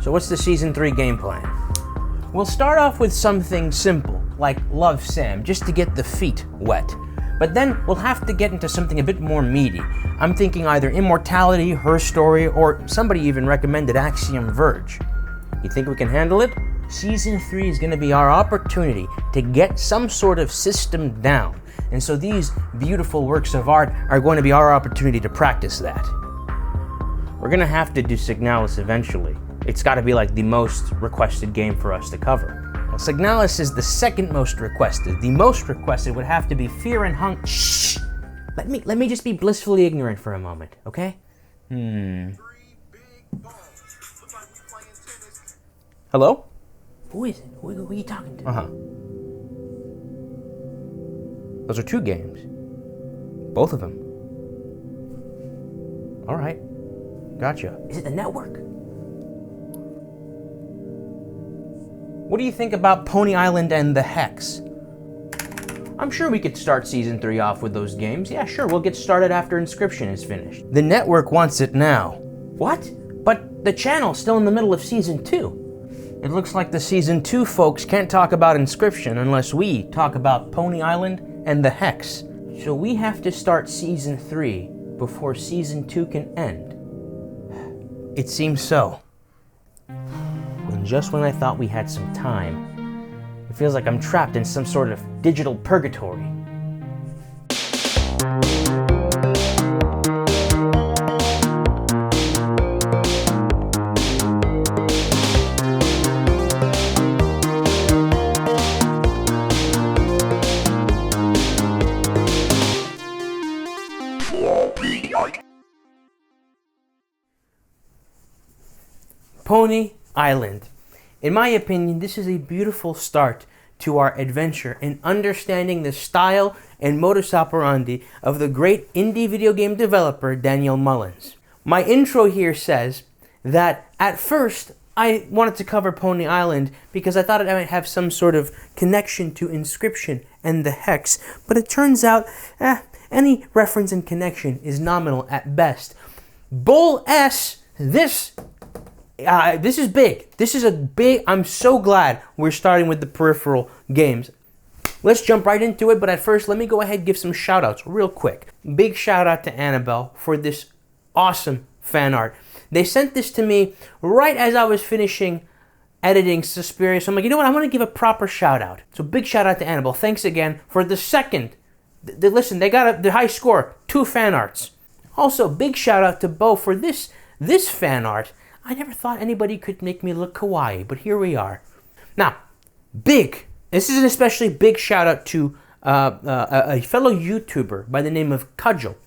So what's the Season 3 game plan? We'll start off with something simple, like Love Sam, just to get the feet wet. But then we'll have to get into something a bit more meaty. I'm thinking either Immortality, Her Story, or somebody even recommended Axiom Verge. You think we can handle it? Season 3 is going to be our opportunity to get some sort of system down. And so these beautiful works of art are going to be our opportunity to practice that. We're going to have to do Signalis eventually. It's got to be like the most requested game for us to cover. Well, Signalis is the second most requested. The most requested would have to be Fear and Hunger. Shh! Let me just be blissfully ignorant for a moment, okay? Hello? Who is it? Who are you talking to? Those are 2 games. Both of them. All right. Gotcha. Is it the network? What do you think about Pony Island and the Hex? I'm sure we could start Season 3 off with those games. Yeah, sure, we'll get started after Inscryption is finished. The network wants it now. What? But the channel's still in the middle of Season 2. It looks like the Season 2 folks can't talk about Inscryption unless we talk about Pony Island and the Hex. So we have to start Season 3 before Season 2 can end. It seems so. And just when I thought we had some time, it feels like I'm trapped in some sort of digital purgatory. Pony Island. In my opinion, this is a beautiful start to our adventure in understanding the style and modus operandi of the great indie video game developer Daniel Mullin. My intro here says that at first I wanted to cover Pony Island because I thought it might have some sort of connection to Inscryption and the Hex, but it turns out any reference and connection is nominal at best. Bull S, this is big. This is a big... I'm so glad we're starting with the peripheral games. Let's jump right into it, but at first, let me go ahead and give some shout-outs real quick. Big shout-out to Annabelle for this awesome fan art. They sent this to me right as I was finishing editing Suspiria, so I'm like, you know what? I'm going to give a proper shout-out. So big shout-out to Annabelle. Thanks again for the second... Listen, they got the high score. 2 fan arts. Also, big shout-out to Bo for this fan art. I never thought anybody could make me look kawaii, but here we are. Now, this is an especially big shout out to a fellow YouTuber by the name of Cudgle.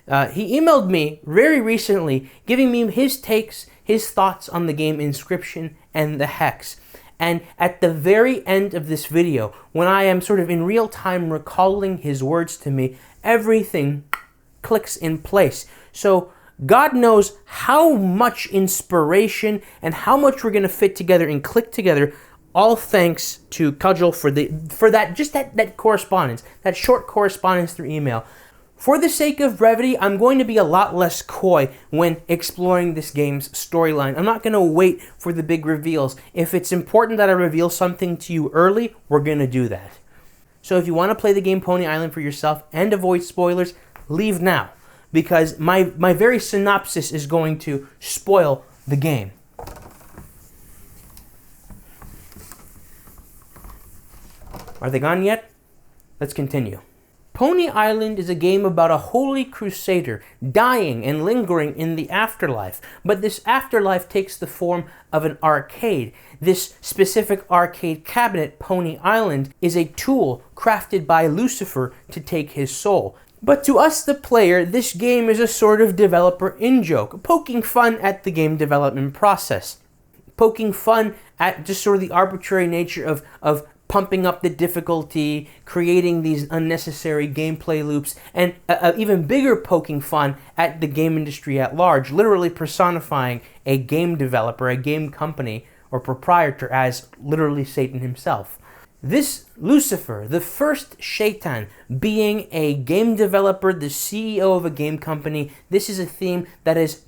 He emailed me very recently giving me his takes, his thoughts on the game Inscryption and the Hex. And at the very end of this video, when I am sort of in real time recalling his words to me, everything clicks in place. So God knows how much inspiration and how much we're going to fit together and click together, all thanks to Cudgle for that correspondence, that short correspondence through email. For the sake of brevity, I'm going to be a lot less coy when exploring this game's storyline. I'm not going to wait for the big reveals. If it's important that I reveal something to you early, we're going to do that. So if you want to play the game Pony Island for yourself and avoid spoilers, leave now, because my very synopsis is going to spoil the game. Are they gone yet? Let's continue. Pony Island is a game about a holy crusader dying and lingering in the afterlife, but this afterlife takes the form of an arcade. This specific arcade cabinet, Pony Island, is a tool crafted by Lucifer to take his soul. But to us, the player, this game is a sort of developer in-joke, poking fun at the game development process, poking fun at just sort of the arbitrary nature of pumping up the difficulty, creating these unnecessary gameplay loops, and even bigger poking fun at the game industry at large, literally personifying a game developer, a game company, or proprietor as literally Satan himself. This Lucifer, the first Shaitan, being a game developer, the CEO of a game company, this is a theme that is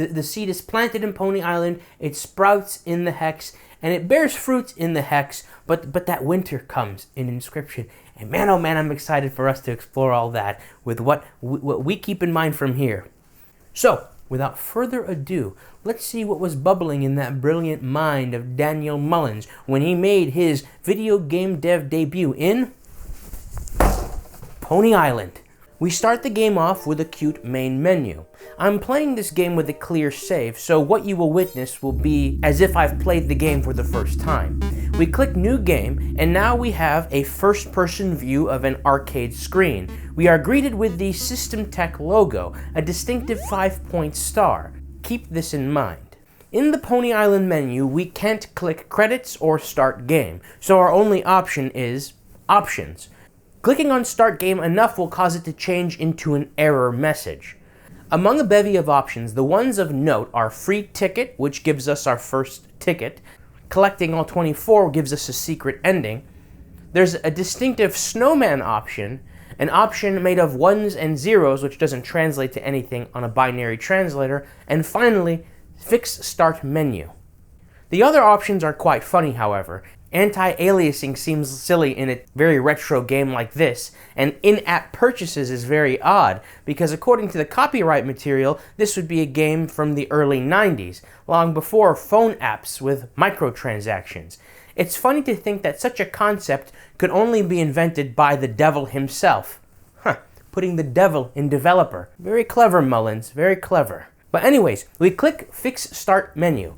The seed is planted in Pony Island, it sprouts in the Hex, and it bears fruit in the Hex, but that winter comes in Inscryption. And man, oh man, I'm excited for us to explore all that with what we keep in mind from here. So, without further ado, let's see what was bubbling in that brilliant mind of Daniel Mullin when he made his video game dev debut in Pony Island. We start the game off with a cute main menu. I'm playing this game with a clear save, so what you will witness will be as if I've played the game for the first time. We click New Game, and now we have a first-person view of an arcade screen. We are greeted with the System Tech logo, a distinctive 5-point star. Keep this in mind. In the Pony Island menu, we can't click Credits or Start Game, so our only option is Options. Clicking on Start Game enough will cause it to change into an error message. Among a bevy of options, the ones of note are Free Ticket, which gives us our first ticket. Collecting all 24 gives us a secret ending. There's a distinctive Snowman option, an option made of ones and zeros, which doesn't translate to anything on a binary translator. And finally, Fix Start Menu. The other options are quite funny, however. Anti-aliasing seems silly in a very retro game like this, and in-app purchases is very odd, because according to the copyright material, this would be a game from the early 90s, long before phone apps with microtransactions. It's funny to think that such a concept could only be invented by the devil himself. Putting the devil in developer. Very clever, Mullins, very clever. But anyways, we click Fix Start Menu.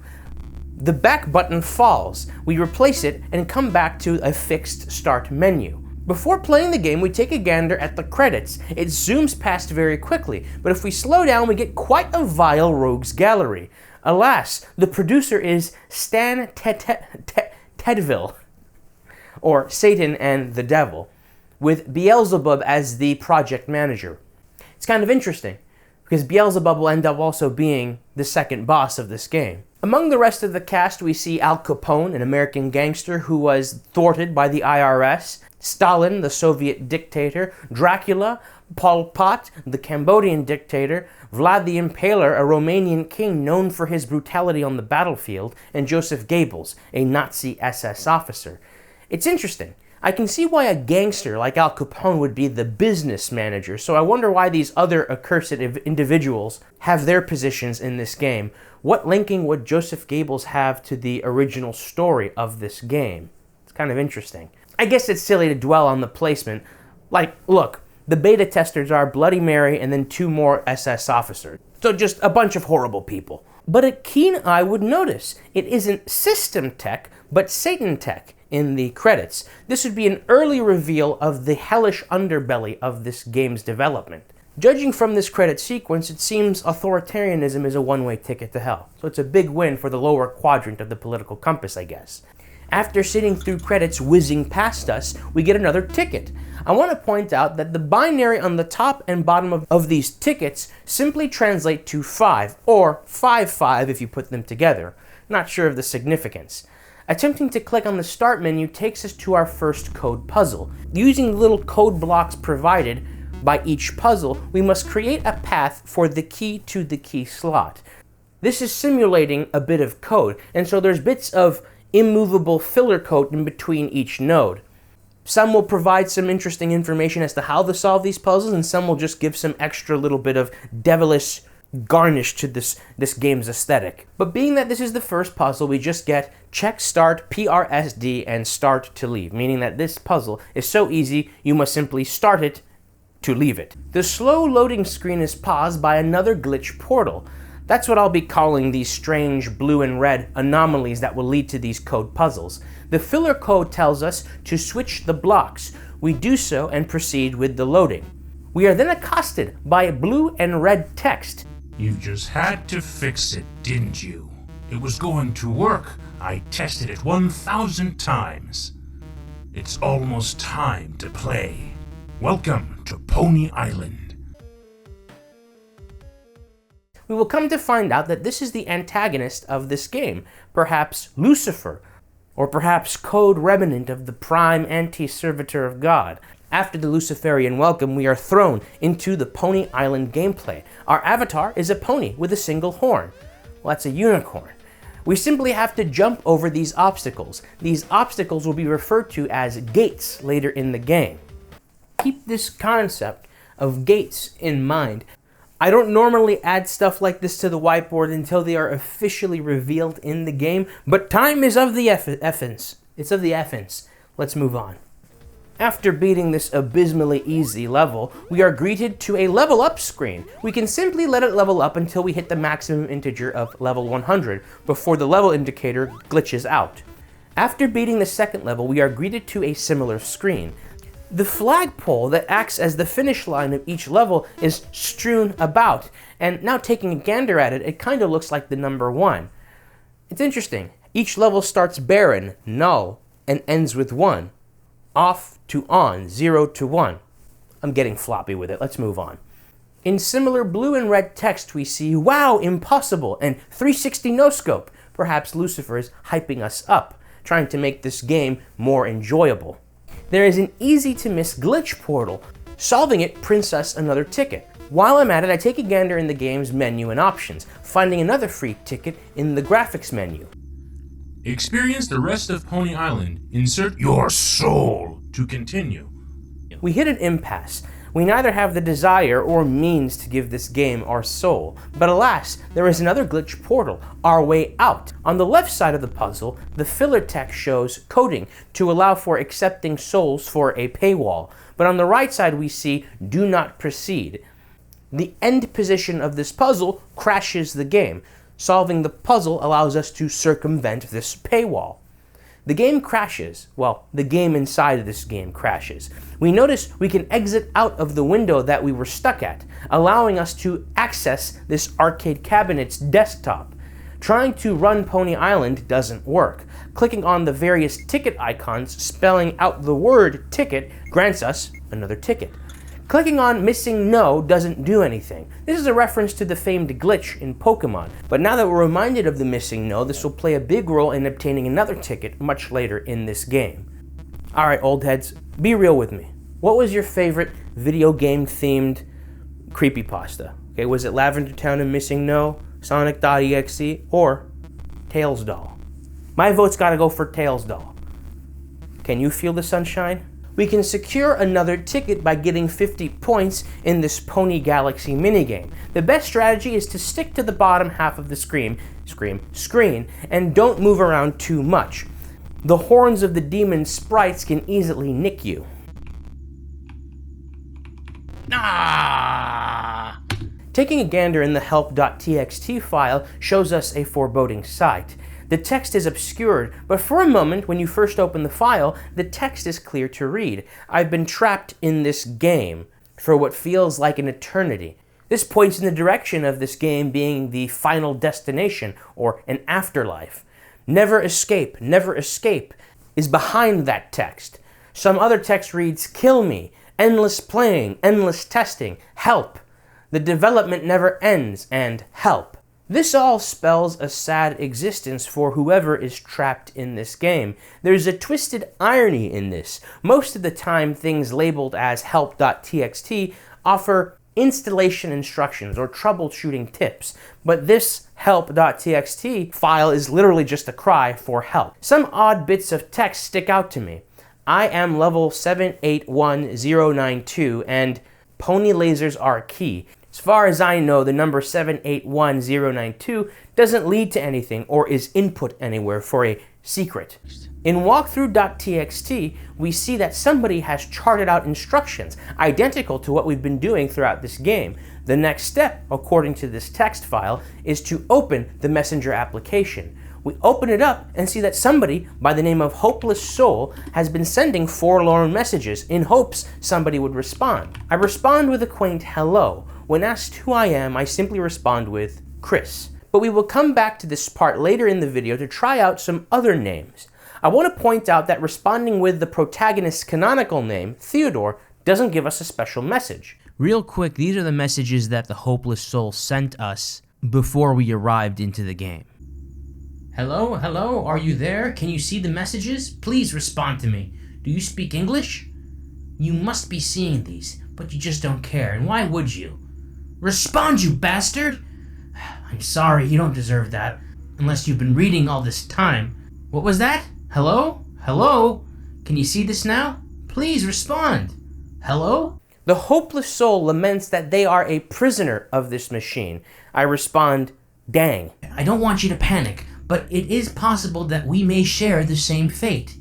The back button falls. We replace it and come back to a fixed start menu. Before playing the game, we take a gander at the credits. It zooms past very quickly, but if we slow down, we get quite a vile rogues gallery. Alas, the producer is Stan Tedville, or Satan and the Devil, with Beelzebub as the project manager. It's kind of interesting, because Beelzebub will end up also being the second boss of this game. Among the rest of the cast, we see Al Capone, an American gangster who was thwarted by the IRS, Stalin, the Soviet dictator, Dracula, Pol Pot, the Cambodian dictator, Vlad the Impaler, a Romanian king known for his brutality on the battlefield, and Joseph Goebbels, a Nazi SS officer. It's interesting. I can see why a gangster like Al Capone would be the business manager, so I wonder why these other accursed individuals have their positions in this game. What linking would Joseph Goebbels have to the original story of this game? It's kind of interesting. I guess it's silly to dwell on the placement. Like, look, the beta testers are Bloody Mary and then 2 more SS officers. So just a bunch of horrible people. But a keen eye would notice it isn't System Tech, but Satan Tech in the credits. This would be an early reveal of the hellish underbelly of this game's development. Judging from this credit sequence, it seems authoritarianism is a one-way ticket to hell. So it's a big win for the lower quadrant of the political compass, I guess. After sitting through credits whizzing past us, we get another ticket. I want to point out that the binary on the top and bottom of these tickets simply translate to 5, or 5-5 if you put them together. Not sure of the significance. Attempting to click on the start menu takes us to our first code puzzle. Using the little code blocks provided by each puzzle, we must create a path for the key to the key slot. This is simulating a bit of code, and so there's bits of immovable filler code in between each node. Some will provide some interesting information as to how to solve these puzzles, and some will just give some extra little bit of devilish garnish to this game's aesthetic. But being that this is the first puzzle, we just get check start PRSD and start to leave, meaning that this puzzle is so easy you must simply start it to leave it. The slow loading screen is paused by another glitch portal. That's what I'll be calling these strange blue and red anomalies that will lead to these code puzzles. The filler code tells us to switch the blocks. We do so and proceed with the loading. We are then accosted by blue and red text. You just had to fix it, didn't you? It was going to work. I tested it 1,000 times. It's almost time to play. Welcome to Pony Island. We will come to find out that this is the antagonist of this game, perhaps Lucifer, or perhaps Code Remnant of the prime anti-servitor of God. After the Luciferian welcome, we are thrown into the Pony Island gameplay. Our avatar is a pony with a single horn. Well, that's a unicorn. We simply have to jump over these obstacles. These obstacles will be referred to as gates later in the game. Keep this concept of gates in mind. I don't normally add stuff like this to the whiteboard until they are officially revealed in the game, but time is of the essence. It's of the essence. Let's move on. After beating this abysmally easy level, we are greeted to a level up screen. We can simply let it level up until we hit the maximum integer of level 100 before the level indicator glitches out. After beating the second level, we are greeted to a similar screen. The flagpole that acts as the finish line of each level is strewn about, and now taking a gander at it, it kind of looks like the number 1. It's interesting. Each level starts barren, null, and ends with 1. Off to on, 0 to 1. I'm getting floppy with it. Let's move on. In similar blue and red text, we see, wow, impossible, and 360 no-scope. Perhaps Lucifer is hyping us up, trying to make this game more enjoyable. There is an easy-to-miss glitch portal. Solving it prints us another ticket. While I'm at it, I take a gander in the game's menu and options, finding another free ticket in the graphics menu. Experience the rest of Pony Island. Insert your soul to continue. We hit an impasse. We neither have the desire or means to give this game our soul. But alas, there is another glitch portal, our way out. On the left side of the puzzle, the filler text shows coding to allow for accepting souls for a paywall. But on the right side we see do not proceed. The end position of this puzzle crashes the game. Solving the puzzle allows us to circumvent this paywall. The game crashes. Well, the game inside of this game crashes. We notice we can exit out of the window that we were stuck at, allowing us to access this arcade cabinet's desktop. Trying to run Pony Island doesn't work. Clicking on the various ticket icons spelling out the word ticket grants us another ticket. Clicking on Missing No doesn't do anything. This is a reference to the famed glitch in Pokemon, but now that we're reminded of the Missing No, this will play a big role in obtaining another ticket much later in this game. Alright, old heads, be real with me. What was your favorite video game themed creepypasta? Okay, was it Lavender Town and Missing No, Sonic.exe, or Tails Doll? My vote's gotta go for Tails Doll. Can you feel the sunshine? We can secure another ticket by getting 50 points in this Pony Galaxy minigame. The best strategy is to stick to the bottom half of the screen and don't move around too much. The horns of the demon sprites can easily nick you. Ah! Taking a gander in the help.txt file shows us a foreboding sight. The text is obscured, but for a moment, when you first open the file, the text is clear to read. I've been trapped in this game for what feels like an eternity. This points in the direction of this game being the final destination, or an afterlife. Never escape is behind that text. Some other text reads, kill me, endless playing, endless testing, help. The development never ends, and help. This all spells a sad existence for whoever is trapped in this game. There's a twisted irony in this. Most of the time, things labeled as help.txt offer installation instructions or troubleshooting tips, but this help.txt file is literally just a cry for help. Some odd bits of text stick out to me. I am level 781092 and pony lasers are key. As far as I know, the number 781092 doesn't lead to anything or is input anywhere for a secret. In walkthrough.txt, we see that somebody has charted out instructions identical to what we've been doing throughout this game. The next step, according to this text file, is to open the messenger application. We open it up and see that somebody by the name of Hopeless Soul has been sending forlorn messages in hopes somebody would respond. I respond with a quaint hello. When asked who I am, I simply respond with Chris. But we will come back to this part later in the video to try out some other names. I want to point out that responding with the protagonist's canonical name, Theodore, doesn't give us a special message. Real quick, these are the messages that the Hopeless Soul sent us before we arrived into the game. Hello, are you there? Can you see the messages? Please respond to me. Do you speak English? You must be seeing these, but you just don't care, and why would you? Respond, you bastard! I'm sorry, you don't deserve that, unless you've been reading all this time. What was that? Hello? Hello? Can you see this now? Please respond. Hello? The hopeless soul laments that they are a prisoner of this machine. I respond, dang. I don't want you to panic, but it is possible that we may share the same fate.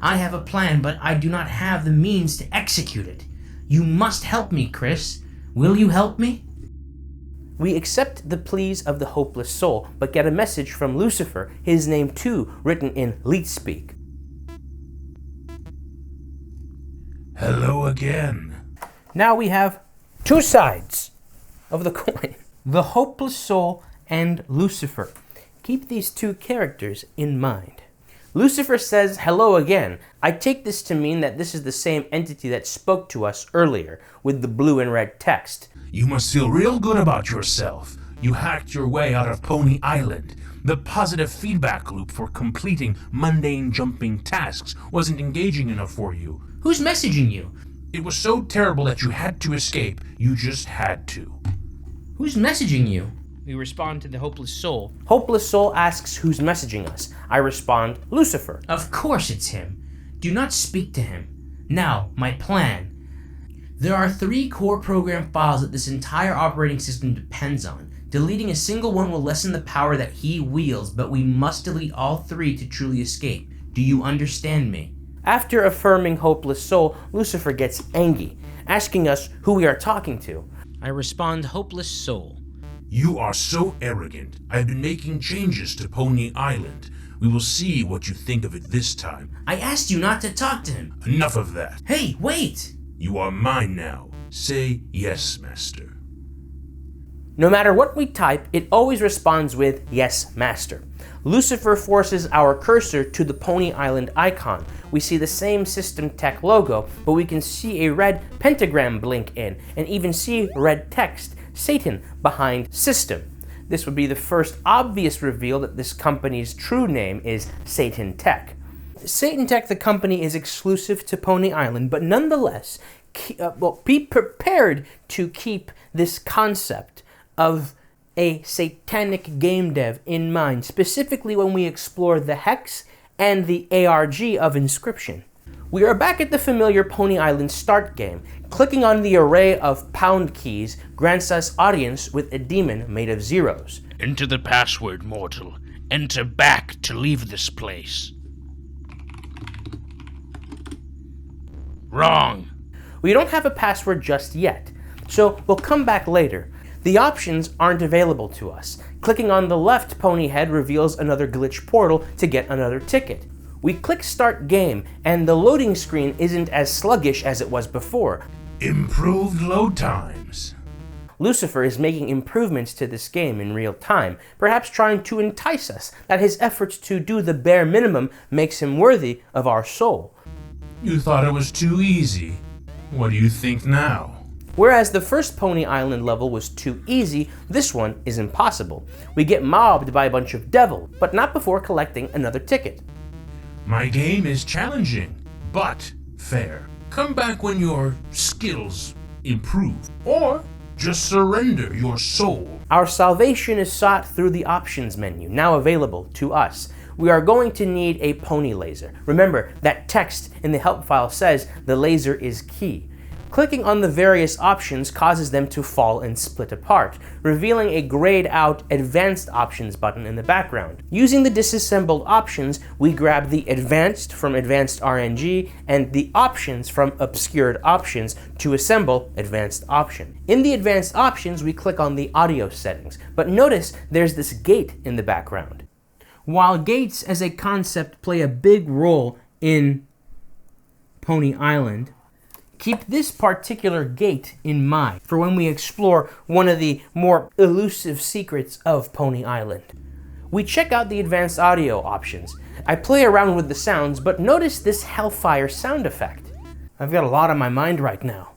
I have a plan, but I do not have the means to execute it. You must help me, Chris. Will you help me? We accept the pleas of the hopeless soul, but get a message from Lucifer, his name too, written in leet speak. Hello again. Now we have two sides of the coin. The hopeless soul and Lucifer. Keep these two characters in mind. Lucifer says hello again. I take this to mean that this is the same entity that spoke to us earlier with the blue and red text. You must feel real good about yourself. You hacked your way out of Pony Island. The positive feedback loop for completing mundane jumping tasks wasn't engaging enough for you. Who's messaging you? It was so terrible that you had to escape. You just had to. Who's messaging you? We respond to the hopeless soul. Hopeless soul asks who's messaging us. I respond, Lucifer. Of course it's him. Do not speak to him. Now, my plan. There are 3 core program files that this entire operating system depends on. Deleting a single one will lessen the power that he wields, but we must delete all 3 to truly escape. Do you understand me? After affirming hopeless soul, Lucifer gets angry, asking us who we are talking to. I respond, hopeless soul. You are so arrogant. I've been making changes to Pony Island. We will see what you think of it this time. I asked you not to talk to him. Enough of that. Hey, wait! You are mine now. Say yes, master. No matter what we type, it always responds with yes, master. Lucifer forces our cursor to the Pony Island icon. We see the same system tech logo, but we can see a red pentagram blink in, and even see red text, Satan, behind system. This would be the first obvious reveal that this company's true name is Satan Tech. Satan Tech, the company, is exclusive to Pony Island, but nonetheless, be prepared to keep this concept of a satanic game dev in mind, specifically when we explore the Hex and the ARG of Inscryption. We are back at the familiar Pony Island start game. Clicking on the array of pound keys grants us audience with a demon made of zeros. Enter the password, mortal. Enter back to leave this place. Wrong. We don't have a password just yet, so we'll come back later. The options aren't available to us. Clicking on the left pony head reveals another glitch portal to get another ticket. We click Start Game, and the loading screen isn't as sluggish as it was before. Improved load times. Lucifer is making improvements to this game in real time, perhaps trying to entice us that his efforts to do the bare minimum makes him worthy of our soul. You thought it was too easy. What do you think now? Whereas the first Pony Island level was too easy, this one is impossible. We get mobbed by a bunch of devil, but not before collecting another ticket. My game is challenging, but fair. Come back when your skills improve, or just surrender your soul. Our salvation is sought through the options menu, now available to us. We are going to need a pony laser. Remember, that text in the help file says the laser is key. Clicking on the various options causes them to fall and split apart, revealing a grayed out Advanced Options button in the background. Using the disassembled options, we grab the Advanced from Advanced RNG and the Options from Obscured Options to assemble Advanced Option. In the Advanced Options, we click on the audio settings, but notice there's this gate in the background. While gates as a concept play a big role in Pony Island, keep this particular gate in mind for when we explore one of the more elusive secrets of Pony Island. We check out the advanced audio options. I play around with the sounds, but notice this hellfire sound effect. I've got a lot on my mind right now.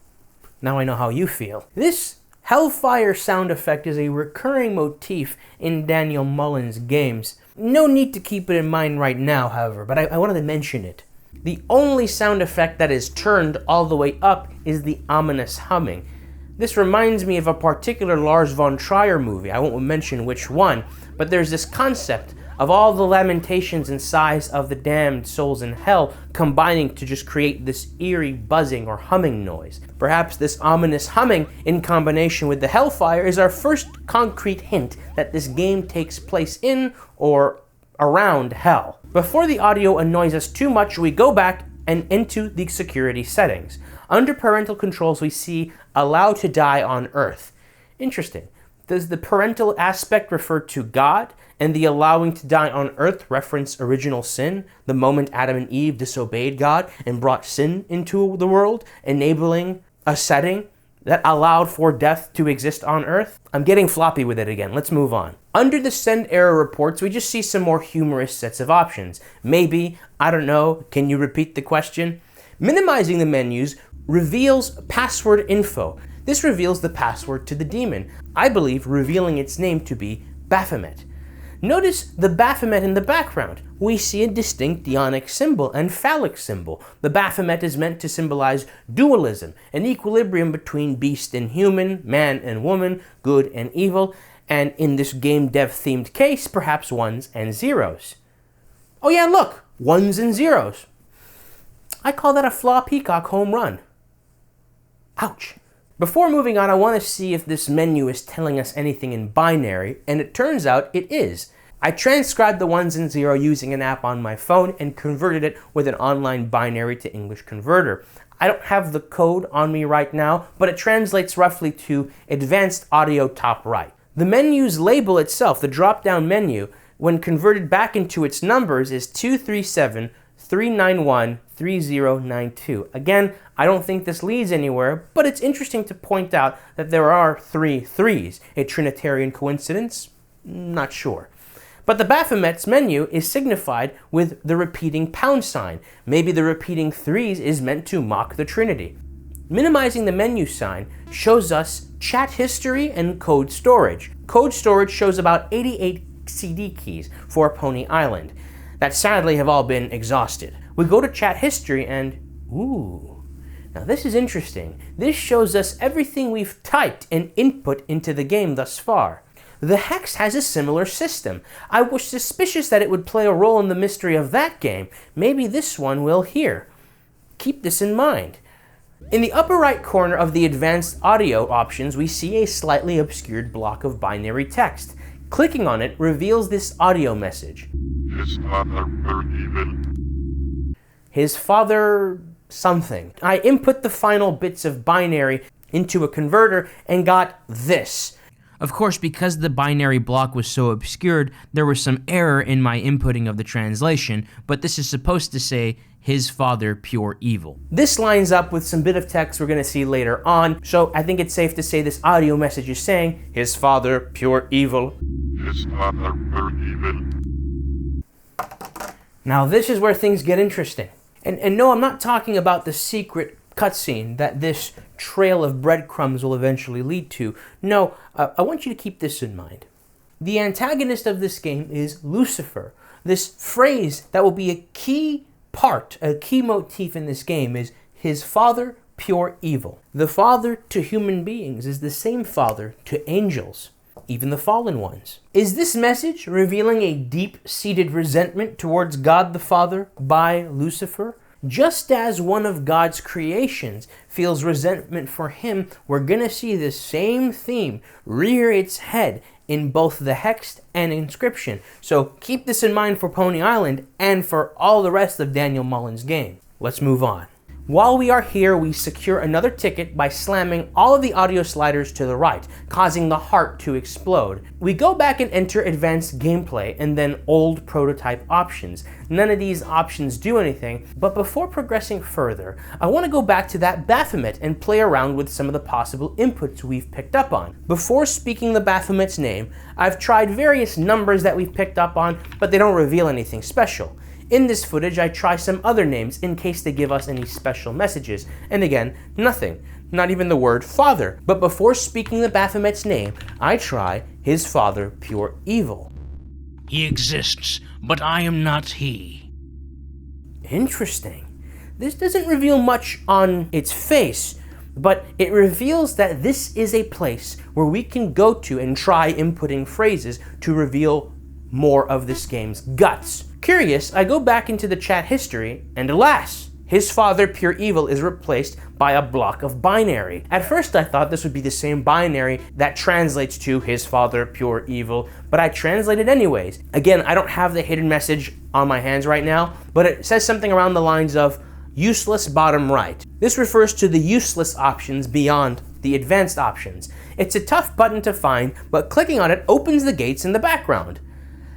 Now I know how you feel. This hellfire sound effect is a recurring motif in Daniel Mullin's games. No need to keep it in mind right now, however, but I wanted to mention it. The only sound effect that is turned all the way up is the ominous humming. This reminds me of a particular Lars von Trier movie, I won't mention which one, but there's this concept of all the lamentations and sighs of the damned souls in hell combining to just create this eerie buzzing or humming noise. Perhaps this ominous humming in combination with the hellfire is our first concrete hint that this game takes place in or around hell. Before the audio annoys us too much, we go back and into the security settings. Under parental controls, we see allow to die on earth. Interesting. Does the parental aspect refer to God, and the allowing to die on earth reference original sin, the moment Adam and Eve disobeyed God and brought sin into the world, enabling a setting that allowed for death to exist on earth? I'm getting floppy with it again. Let's move on. Under the send error reports, we just see some more humorous sets of options. Maybe, I don't know, can you repeat the question? Minimizing the menus reveals password info. This reveals the password to the demon, I believe revealing its name to be Baphomet. Notice the Baphomet in the background. We see a distinct demonic symbol and phallic symbol. The Baphomet is meant to symbolize dualism, an equilibrium between beast and human, man and woman, good and evil, and in this game dev themed case, perhaps ones and zeros. Oh yeah, look, ones and zeros. I call that a Flaw Peacock home run. Ouch. Before moving on, I want to see if this menu is telling us anything in binary, and it turns out it is. I transcribed the ones and zero using an app on my phone and converted it with an online binary to English converter. I don't have the code on me right now, but it translates roughly to advanced audio top right. The menu's label itself, the drop-down menu, when converted back into its numbers is 237-391-3092. Again, I don't think this leads anywhere, but it's interesting to point out that there are 3 threes. A Trinitarian coincidence? Not sure. But the Baphomet's menu is signified with the repeating pound sign. Maybe the repeating 3s is meant to mock the Trinity. Minimizing the menu sign shows us chat history and code storage. Code storage shows about 88 CD keys for Pony Island that sadly have all been exhausted. We go to chat history and, ooh. Now this is interesting. This shows us everything we've typed and input into the game thus far. The Hex has a similar system. I was suspicious that it would play a role in the mystery of that game. Maybe this one will here. Keep this in mind. In the upper right corner of the advanced audio options, we see a slightly obscured block of binary text. Clicking on it reveals this audio message. His father were evil. His father something. I input the final bits of binary into a converter and got this. Of course, because the binary block was so obscured, there was some error in my inputting of the translation, but this is supposed to say, his father pure evil. This lines up with some bit of text we're going to see later on, so I think it's safe to say this audio message is saying, his father pure evil. His father were evil. Now this is where things get interesting. And no, I'm not talking about the secret cutscene that this trail of breadcrumbs will eventually lead to. No, I want you to keep this in mind. The antagonist of this game is Lucifer. This phrase that will be a key part, a key motif in this game is his father pure evil. The father to human beings is the same father to angels, even the fallen ones. Is this message revealing a deep-seated resentment towards God the Father by Lucifer? Just as one of God's creations feels resentment for him, we're gonna see the same theme rear its head in both the Hex and Inscryption. So keep this in mind for Pony Island and for all the rest of Daniel Mullin's game. Let's move on. While we are here, we secure another ticket by slamming all of the audio sliders to the right, causing the heart to explode. We go back and enter advanced gameplay and then old prototype options. None of these options do anything, but before progressing further, I want to go back to that Baphomet and play around with some of the possible inputs we've picked up on. Before speaking the Baphomet's name, I've tried various numbers that we've picked up on, but they don't reveal anything special. In this footage, I try some other names in case they give us any special messages. And again, nothing. Not even the word father. But before speaking the Baphomet's name, I try his father pure evil. He exists, but I am not he. Interesting. This doesn't reveal much on its face, but it reveals that this is a place where we can go to and try inputting phrases to reveal more of this game's guts. Curious, I go back into the chat history, and alas, his father, pure evil, is replaced by a block of binary. At first I thought this would be the same binary that translates to his father, pure evil, but I translated anyways. Again, I don't have the hidden message on my hands right now, but it says something around the lines of useless bottom right. This refers to the useless options beyond the advanced options. It's a tough button to find, but clicking on it opens the gates in the background.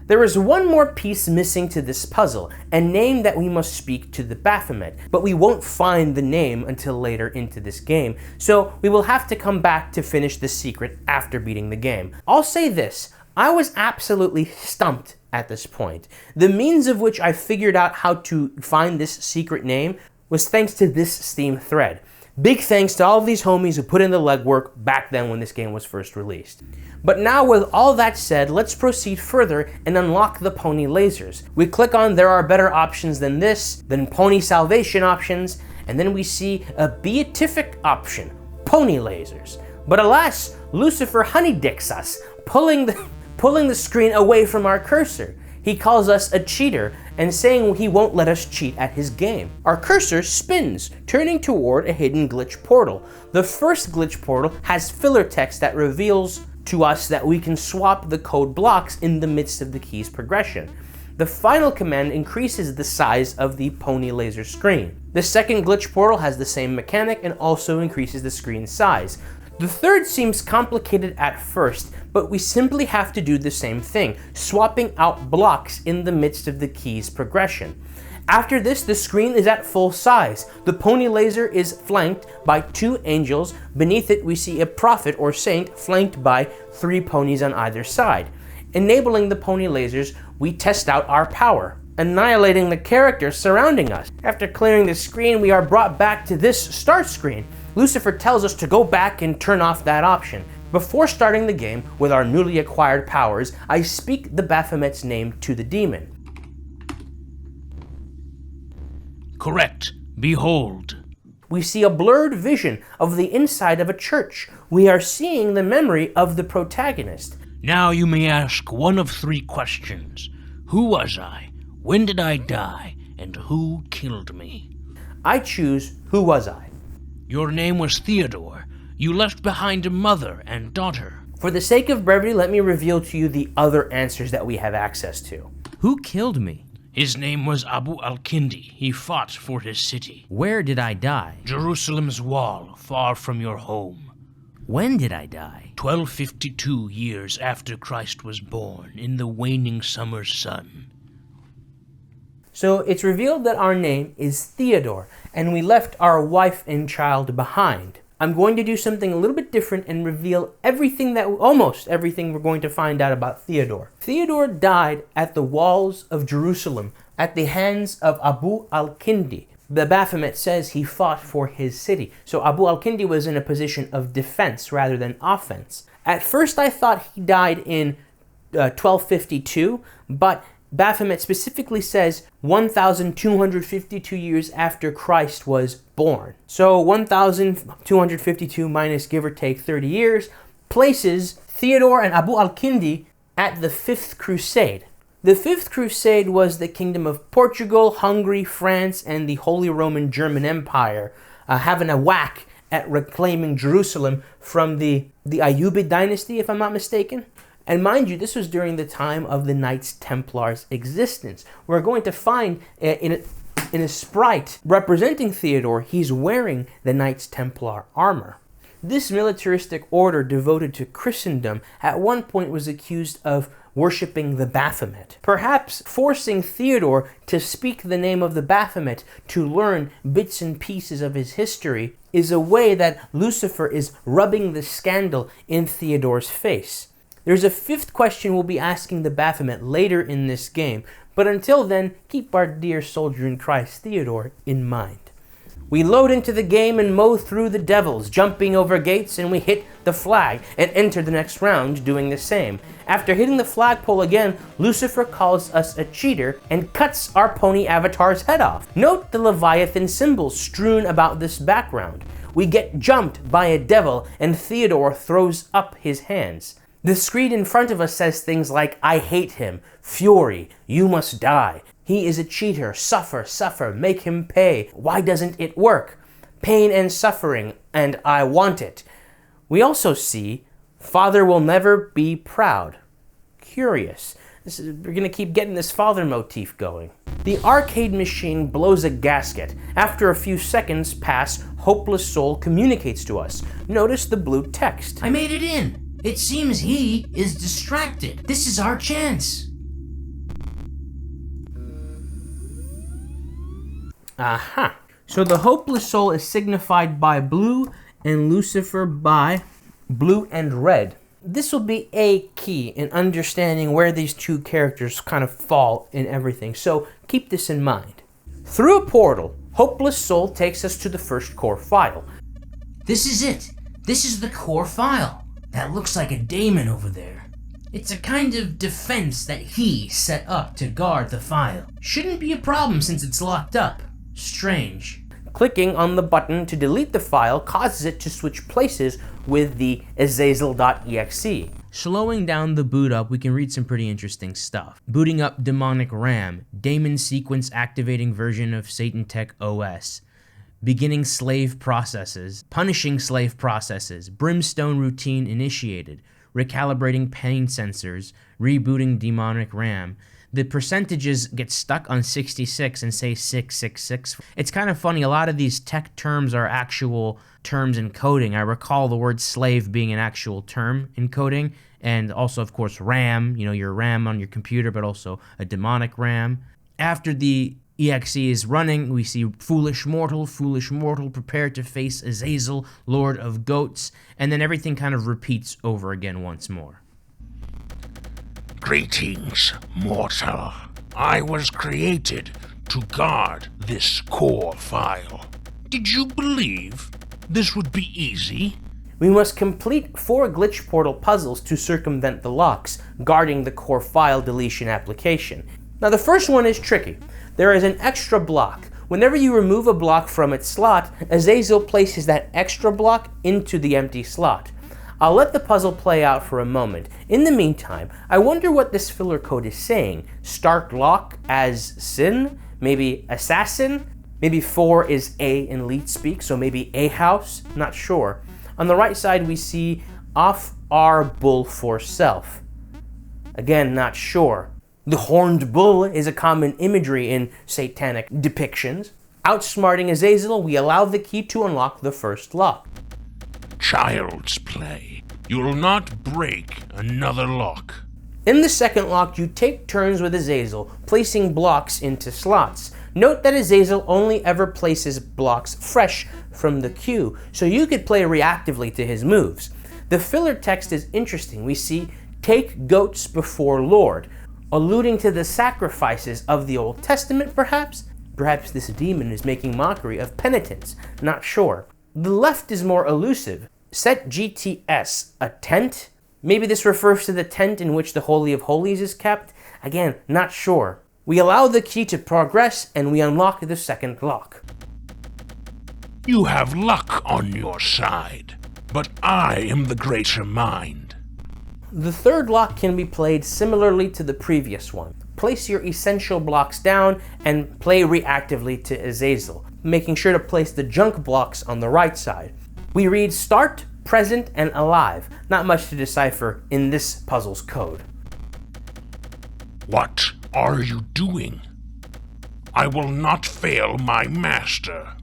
There is one more piece missing to this puzzle, a name that we must speak to the Baphomet, but we won't find the name until later into this game, so we will have to come back to finish the secret after beating the game. I'll say this, I was absolutely stumped at this point. The means of which I figured out how to find this secret name was thanks to this Steam thread. Big thanks to all of these homies who put in the legwork back then when this game was first released. But now with all that said, let's proceed further and unlock the pony lasers. We click on there are better options than this, then pony salvation options, and then we see a beatific option, pony lasers. But alas, Lucifer honeydicks us, pulling the screen away from our cursor. He calls us a cheater and saying he won't let us cheat at his game. Our cursor spins, turning toward a hidden glitch portal. The first glitch portal has filler text that reveals to us that we can swap the code blocks in the midst of the key's progression. The final command increases the size of the pony laser screen. The second glitch portal has the same mechanic and also increases the screen size. The third seems complicated at first, but we simply have to do the same thing, swapping out blocks in the midst of the key's progression. After this, the screen is at full size. The pony laser is flanked by 2 angels. Beneath it, we see a prophet or saint flanked by 3 ponies on either side. Enabling the pony lasers, we test out our power, annihilating the characters surrounding us. After clearing the screen, we are brought back to this start screen. Lucifer tells us to go back and turn off that option. Before starting the game with our newly acquired powers, I speak the Baphomet's name to the demon. Correct. Behold. We see a blurred vision of the inside of a church. We are seeing the memory of the protagonist. Now you may ask one of 3 questions. Who was I? When did I die? And who killed me? I choose who was I. Your name was Theodore. You left behind a mother and daughter. For the sake of brevity, let me reveal to you the other answers that we have access to. Who killed me? His name was Abu al-Kindi. He fought for his city. Where did I die? Jerusalem's wall, far from your home. When did I die? 1252 years after Christ was born, in the waning summer's sun. So it's revealed that our name is Theodore, and we left our wife and child behind. I'm going to do something a little bit different and reveal almost everything we're going to find out about Theodore. Theodore died at the walls of Jerusalem at the hands of Abu al-Kindi. The Baphomet says he fought for his city. So Abu al-Kindi was in a position of defense rather than offense. At first I thought he died in 1252, but Baphomet specifically says 1,252 years after Christ was born. So 1,252 minus give or take 30 years places Theodore and Abu al-Kindi at the 5th Crusade. The 5th Crusade was the kingdom of Portugal, Hungary, France, and the Holy Roman German Empire having a whack at reclaiming Jerusalem from the Ayyubid dynasty, if I'm not mistaken. And mind you, this was during the time of the Knights Templars' existence. We're going to find in a sprite representing Theodore, he's wearing the Knights Templar armor. This militaristic order devoted to Christendom at one point was accused of worshipping the Baphomet. Perhaps forcing Theodore to speak the name of the Baphomet to learn bits and pieces of his history is a way that Lucifer is rubbing the scandal in Theodore's face. There's a 5th question we'll be asking the Baphomet later in this game, but until then, keep our dear soldier in Christ, Theodore, in mind. We load into the game and mow through the devils, jumping over gates, and we hit the flag and enter the next round doing the same. After hitting the flagpole again, Lucifer calls us a cheater and cuts our pony avatar's head off. Note the Leviathan symbols strewn about this background. We get jumped by a devil and Theodore throws up his hands. The screen in front of us says things like, "I hate him," "Fury," "You must die," "He is a cheater," "Suffer, suffer, make him pay," "Why doesn't it work?" "Pain and suffering," and "I want it." We also see, "Father will never be proud." Curious. We're going to keep getting this father motif going. The arcade machine blows a gasket. After a few seconds pass, Hopeless Soul communicates to us. Notice the blue text. I made it in. It seems he is distracted. This is our chance. Aha. So the Hopeless Soul is signified by blue and Lucifer by blue and red. This will be a key in understanding where these two characters kind of fall in everything, so keep this in mind. Through a portal, Hopeless Soul takes us to the first core file. This is it. This is the core file. That looks like a daemon over there. It's a kind of defense that he set up to guard the file. Shouldn't be a problem since it's locked up. Strange. Clicking on the button to delete the file causes it to switch places with the Azazel.exe. Slowing down the boot up, we can read some pretty interesting stuff. Booting up demonic RAM, daemon sequence activating version of Satan Tech OS. Beginning slave processes, punishing slave processes, brimstone routine initiated, recalibrating pain sensors, rebooting demonic RAM. The percentages get stuck on 66 and say 666. It's kind of funny, a lot of these tech terms are actual terms in coding. I recall the word slave being an actual term in coding, and also, of course, RAM, your RAM on your computer, but also a demonic RAM. After the EXE is running, we see foolish mortal, prepare to face Azazel, Lord of Goats, and then everything kind of repeats over again once more. Greetings, mortal. I was created to guard this core file. Did you believe this would be easy? We must complete 4 glitch portal puzzles to circumvent the locks, guarding the core file deletion application. Now the first one is tricky. There is an extra block. Whenever you remove a block from its slot, Azazel places that extra block into the empty slot. I'll let the puzzle play out for a moment. In the meantime, I wonder what this filler code is saying. Start lock as sin? Maybe assassin? Maybe 4 is A in leet speak, so maybe a house? Not sure. On the right side we see off our bull for self. Again, not sure. The horned bull is a common imagery in satanic depictions. Outsmarting Azazel, we allow the key to unlock the first lock. Child's play. You'll not break another lock. In the second lock, you take turns with Azazel, placing blocks into slots. Note that Azazel only ever places blocks fresh from the queue, so you could play reactively to his moves. The filler text is interesting. We see, take goats before Lord, alluding to the sacrifices of the Old Testament, perhaps? Perhaps this demon is making mockery of penitence, not sure. The left is more elusive. Set GTS, a tent? Maybe this refers to the tent in which the Holy of Holies is kept? Again, not sure. We allow the key to progress and we unlock the second lock. You have luck on your side, but I am the greater mind. The third lock can be played similarly to the previous one. Place your essential blocks down and play reactively to Azazel, making sure to place the junk blocks on the right side. We read start, present, and alive. Not much to decipher in this puzzle's code. What are you doing? I will not fail my master.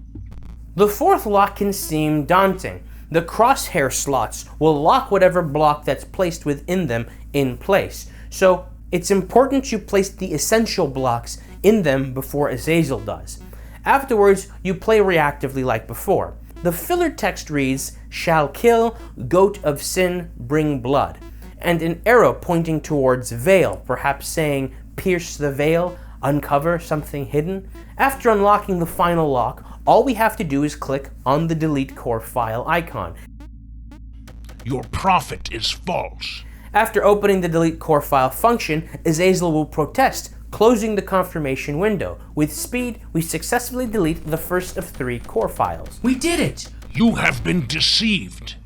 The fourth lock can seem daunting. The crosshair slots will lock whatever block that's placed within them in place. So it's important you place the essential blocks in them before Azazel does. Afterwards, you play reactively like before. The filler text reads, shall kill, goat of sin, bring blood, and an arrow pointing towards veil, perhaps saying, pierce the veil, uncover something hidden. After unlocking the final lock, all we have to do is click on the delete core file icon. Your prophet is false. After opening the delete core file function, Azazel will protest, closing the confirmation window. With speed, we successfully delete the first of 3 core files. We did it! You have been deceived.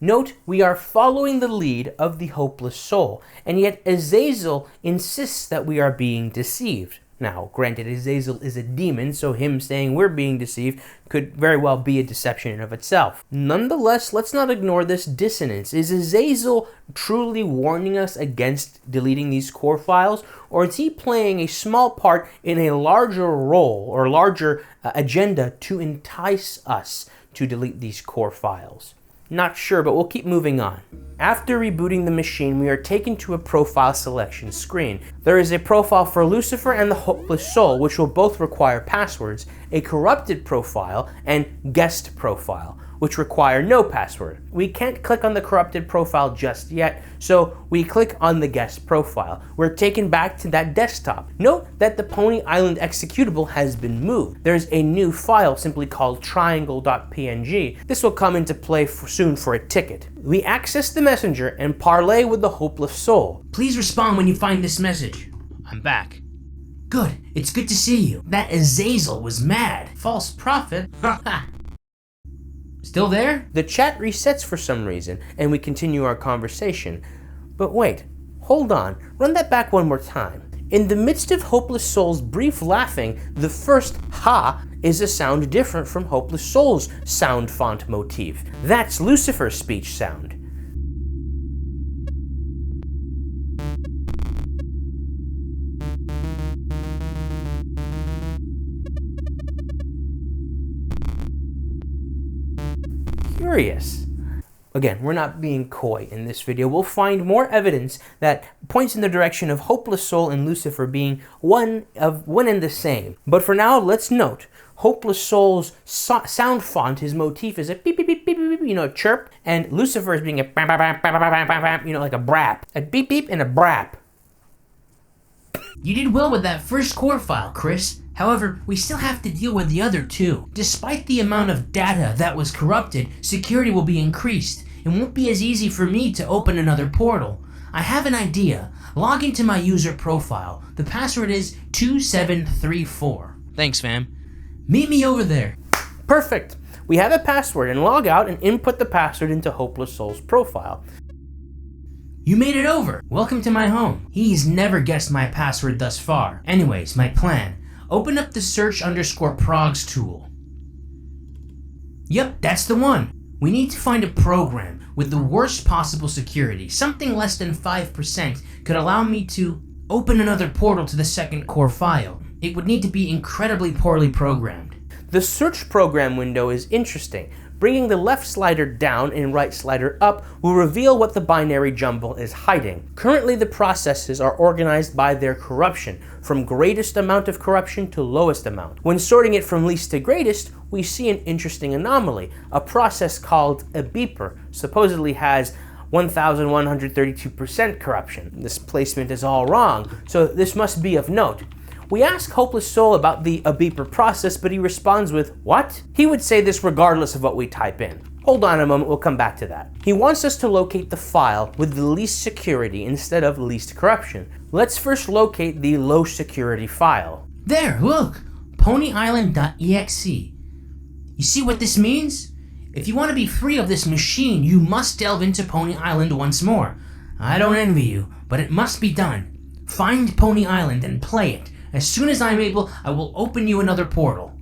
Note, we are following the lead of the hopeless soul, and yet Azazel insists that we are being deceived. Now, granted, Azazel is a demon, so him saying we're being deceived could very well be a deception in of itself. Nonetheless, let's not ignore this dissonance. Is Azazel truly warning us against deleting these core files, or is he playing a small part in a larger role or larger agenda to entice us to delete these core files? Not sure, but we'll keep moving on. After rebooting the machine, we are taken to a profile selection screen. There is a profile for Lucifer and the Hopeless Soul, which will both require passwords, a corrupted profile, and guest profile, which require no password. We can't click on the corrupted profile just yet, so we click on the guest profile. We're taken back to that desktop. Note that the Pony Island executable has been moved. There's a new file simply called triangle.png. This will come into play soon for a ticket. We access the messenger and parlay with the Hopeless Soul. Please respond when you find this message. I'm back. Good. It's good to see you. That Azazel was mad. False prophet. Still there? The chat resets for some reason, and we continue our conversation. But wait, hold on, run that back one more time. In the midst of Hopeless Soul's brief laughing, the first ha is a sound different from Hopeless Soul's sound font motif. That's Lucifer's speech sound. Curious. Again, we're not being coy in this video. We'll find more evidence that points in the direction of Hopeless Soul and Lucifer being one and the same. But for now, let's note, Hopeless Soul's sound font, his motif is a beep, beep, beep, beep, beep, you know, a chirp, and Lucifer is being a bam, bam, bam, bam, bam, bam, bam, you know, like a brap. A beep, beep, and a brap. You did well with that first core file, Chris. However, we still have to deal with the other 2. Despite the amount of data that was corrupted, security will be increased. It won't be as easy for me to open another portal. I have an idea. Log into my user profile. The password is 2734. Thanks, fam. Meet me over there. Perfect. We have a password, and log out and input the password into Hopeless Soul's profile. You made it over. Welcome to my home. He's never guessed my password thus far. Anyways, my plan. Open up the search_progs tool. Yep, that's the one. We need to find a program with the worst possible security. Something less than 5% could allow me to open another portal to the second core file. It would need to be incredibly poorly programmed. The search program window is interesting. Bringing the left slider down and right slider up will reveal what the binary jumble is hiding. Currently, the processes are organized by their corruption, from greatest amount of corruption to lowest amount. When sorting it from least to greatest, we see an interesting anomaly. A process called a beeper supposedly has 1,132% corruption. This placement is all wrong, so this must be of note. We ask Hopeless Soul about the beeper process, but he responds with, what? He would say this regardless of what we type in. Hold on a moment, we'll come back to that. He wants us to locate the file with the least security instead of least corruption. Let's first locate the low security file. There, look! ponyisland.exe. You see what this means? If you want to be free of this machine, you must delve into Pony Island once more. I don't envy you, but it must be done. Find Pony Island and play it. As soon as I'm able, I will open you another portal.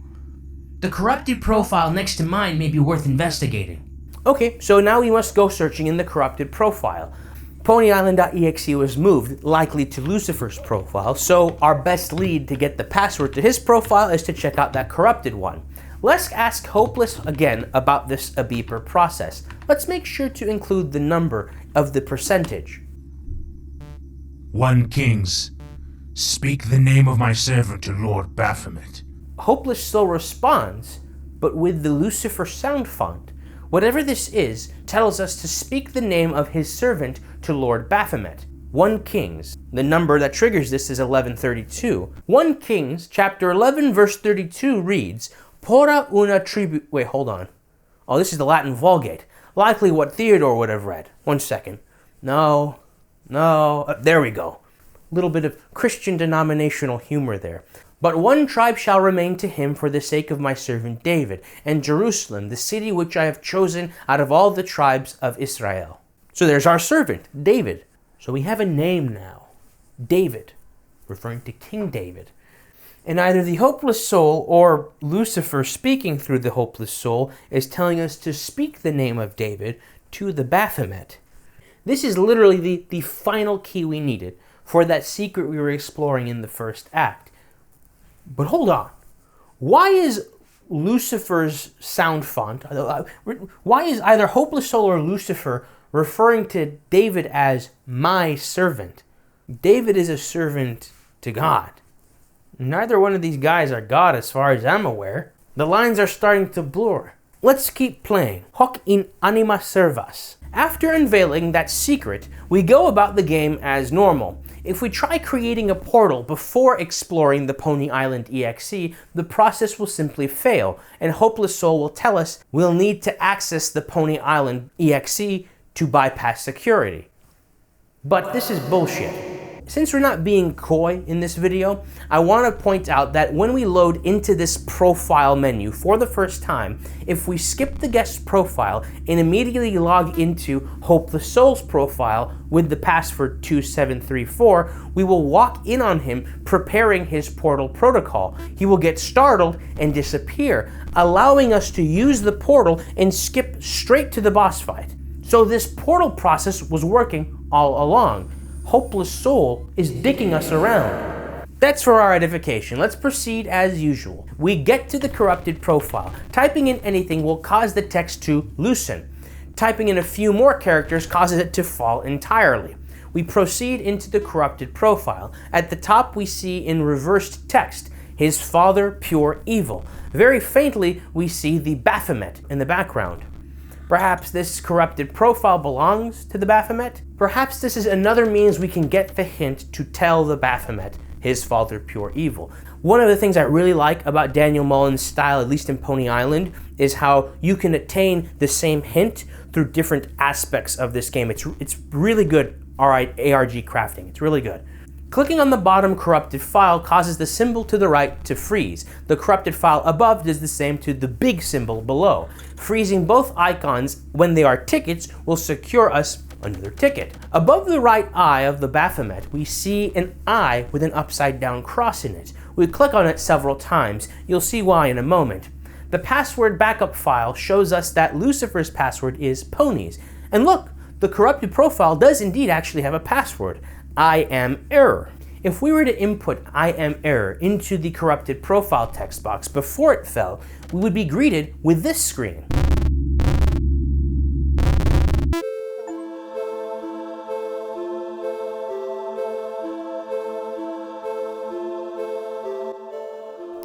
The corrupted profile next to mine may be worth investigating. Okay, so now we must go searching in the corrupted profile. PonyIsland.exe was moved, likely to Lucifer's profile, so our best lead to get the password to his profile is to check out that corrupted one. Let's ask Hopeless again about this beeper process. Let's make sure to include the number of the percentage. 1 Kings. Speak the name of my servant to Lord Baphomet. Hopeless still responds, but with the Lucifer sound font. Whatever this is tells us to speak the name of his servant to Lord Baphomet. 1 Kings. The number that triggers this is 1132. 1 Kings chapter 11 verse 32 reads, Pora una tribu... Wait, hold on. Oh, this is the Latin Vulgate. Likely what Theodore would have read. 1 second. No. There we go. A little bit of Christian denominational humor there. But one tribe shall remain to him for the sake of my servant David, and Jerusalem, the city which I have chosen out of all the tribes of Israel. So there's our servant, David. So we have a name now. David, referring to King David. And either the hopeless soul or Lucifer speaking through the hopeless soul is telling us to speak the name of David to the Baphomet. This is literally the final key we needed for that secret we were exploring in the first act. But hold on. Why is Lucifer's sound font, why is either Hopeless Soul or Lucifer referring to David as my servant? David is a servant to God. Neither one of these guys are God as far as I'm aware. The lines are starting to blur. Let's keep playing. Hoc in anima servas. After unveiling that secret, we go about the game as normal. If we try creating a portal before exploring the Pony Island EXE, the process will simply fail, and Hopeless Soul will tell us we'll need to access the Pony Island EXE to bypass security. But this is bullshit. Since we're not being coy in this video, I want to point out that when we load into this profile menu for the first time, if we skip the guest profile and immediately log into Hopeless Soul's profile with the password 2734, we will walk in on him preparing his portal protocol. He will get startled and disappear, allowing us to use the portal and skip straight to the boss fight. So this portal process was working all along. Hopeless Soul is dicking us around. That's for our edification. Let's proceed as usual. We get to the corrupted profile. Typing in anything will cause the text to loosen. Typing in a few more characters causes it to fall entirely. We proceed into the corrupted profile. At the top we see in reversed text, his father pure evil. Very faintly we see the Baphomet in the background. Perhaps this corrupted profile belongs to the Baphomet? Perhaps this is another means we can get the hint to tell the Baphomet, his father pure evil. One of the things I really like about Daniel Mullin's style, at least in Pony Island, is how you can attain the same hint through different aspects of this game. It's really good ARG crafting. It's really good. Clicking on the bottom corrupted file causes the symbol to the right to freeze. The corrupted file above does the same to the big symbol below. Freezing both icons when they are tickets will secure us another ticket. Above the right eye of the Baphomet, we see an eye with an upside down cross in it. We click on it several times. You'll see why in a moment. The password backup file shows us that Lucifer's password is ponies. And look, the corrupted profile does indeed actually have a password. I am error. If we were to input I am error into the corrupted profile text box before it fell, we would be greeted with this screen.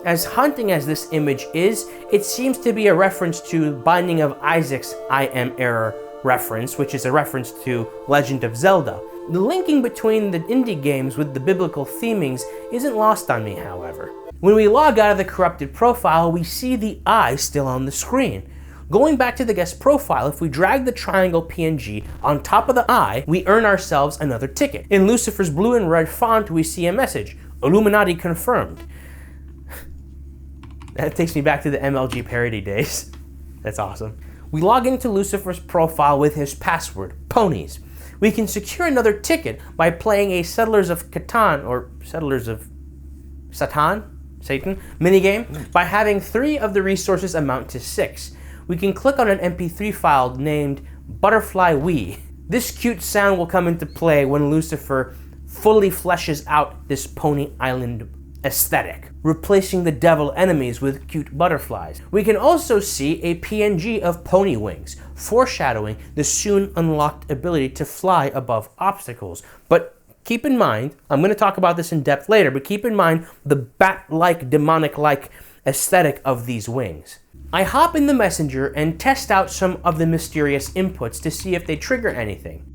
As haunting as this image is, it seems to be a reference to Binding of Isaac's I am error reference, which is a reference to Legend of Zelda. The linking between the indie games with the biblical themings isn't lost on me, however. When we log out of the corrupted profile, we see the eye still on the screen. Going back to the guest profile, if we drag the triangle PNG on top of the eye, we earn ourselves another ticket. In Lucifer's blue and red font, we see a message, Illuminati confirmed. That takes me back to the MLG parody days. That's awesome. We log into Lucifer's profile with his password, ponies. We can secure another ticket by playing a Settlers of Catan, or Settlers of Satan minigame by having 3 of the resources amount to 6. We can click on an MP3 file named Butterfly Wee. This cute sound will come into play when Lucifer fully fleshes out this Pony Island aesthetic, replacing the devil enemies with cute butterflies. We can also see a PNG of pony wings, foreshadowing the soon unlocked ability to fly above obstacles. But keep in mind, I'm going to talk about this in depth later, but keep in mind the bat-like, demonic-like aesthetic of these wings. I hop in the messenger and test out some of the mysterious inputs to see if they trigger anything.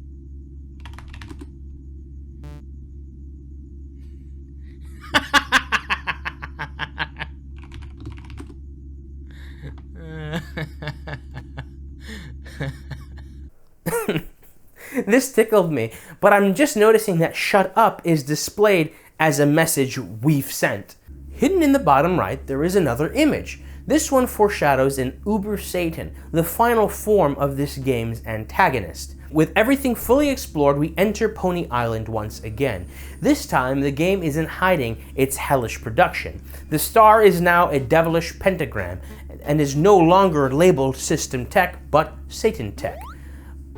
This tickled me, but I'm just noticing that "shut up" is displayed as a message we've sent. Hidden in the bottom right, there is another image. This one foreshadows an Uber Satan, the final form of this game's antagonist. With everything fully explored, we enter Pony Island once again. This time, the game isn't hiding its hellish production. The star is now a devilish pentagram, and is no longer labeled System Tech, but Satan Tech.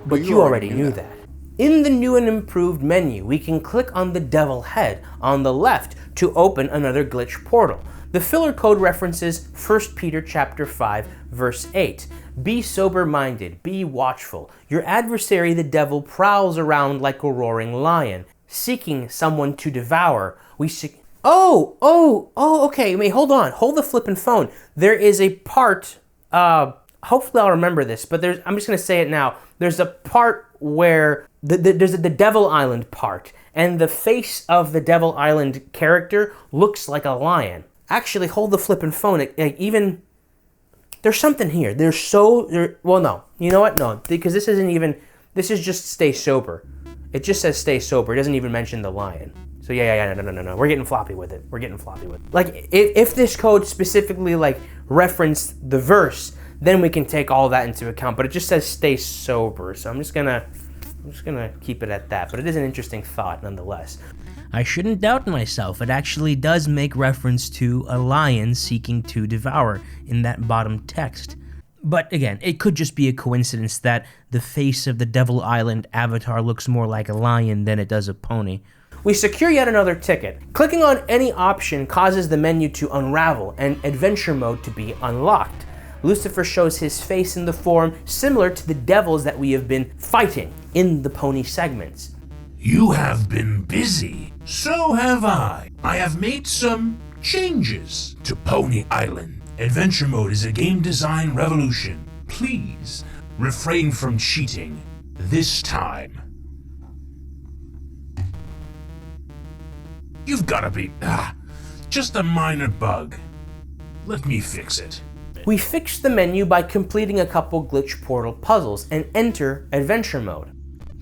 But you already knew that. In the new and improved menu, we can click on the devil head on the left to open another glitch portal. The filler code references 1 Peter chapter 5, verse 8. Be sober-minded, be watchful. Your adversary, the devil, prowls around like a roaring lion, seeking someone to devour. Okay, wait, hold on. Hold the flippin' phone. There is a part, hopefully I'll remember this, but I'm just going to say it now. There's a part where there's the Devil Island part, and the face of the Devil Island character looks like a lion. Actually, hold the flippin' phone. There's something here. Well, no. You know what? No, because this is just stay sober. It just says stay sober. It doesn't even mention the lion. So no. We're getting floppy with it. Like, if this code specifically, like, referenced the verse, then we can take all that into account. But it just says stay sober. So I'm just gonna keep it at that. But it is an interesting thought nonetheless. I shouldn't doubt myself. It actually does make reference to a lion seeking to devour in that bottom text. But again, it could just be a coincidence that the face of the Devil Island avatar looks more like a lion than it does a pony. We secure yet another ticket. Clicking on any option causes the menu to unravel and adventure mode to be unlocked. Lucifer shows his face in the form similar to the devils that we have been fighting in the pony segments. You have been busy. So have I. I have made some changes to Pony Island. Adventure mode is a game design revolution. Please refrain from cheating this time. You've gotta be... just a minor bug. Let me fix it. We fix the menu by completing a couple glitch portal puzzles and enter adventure mode.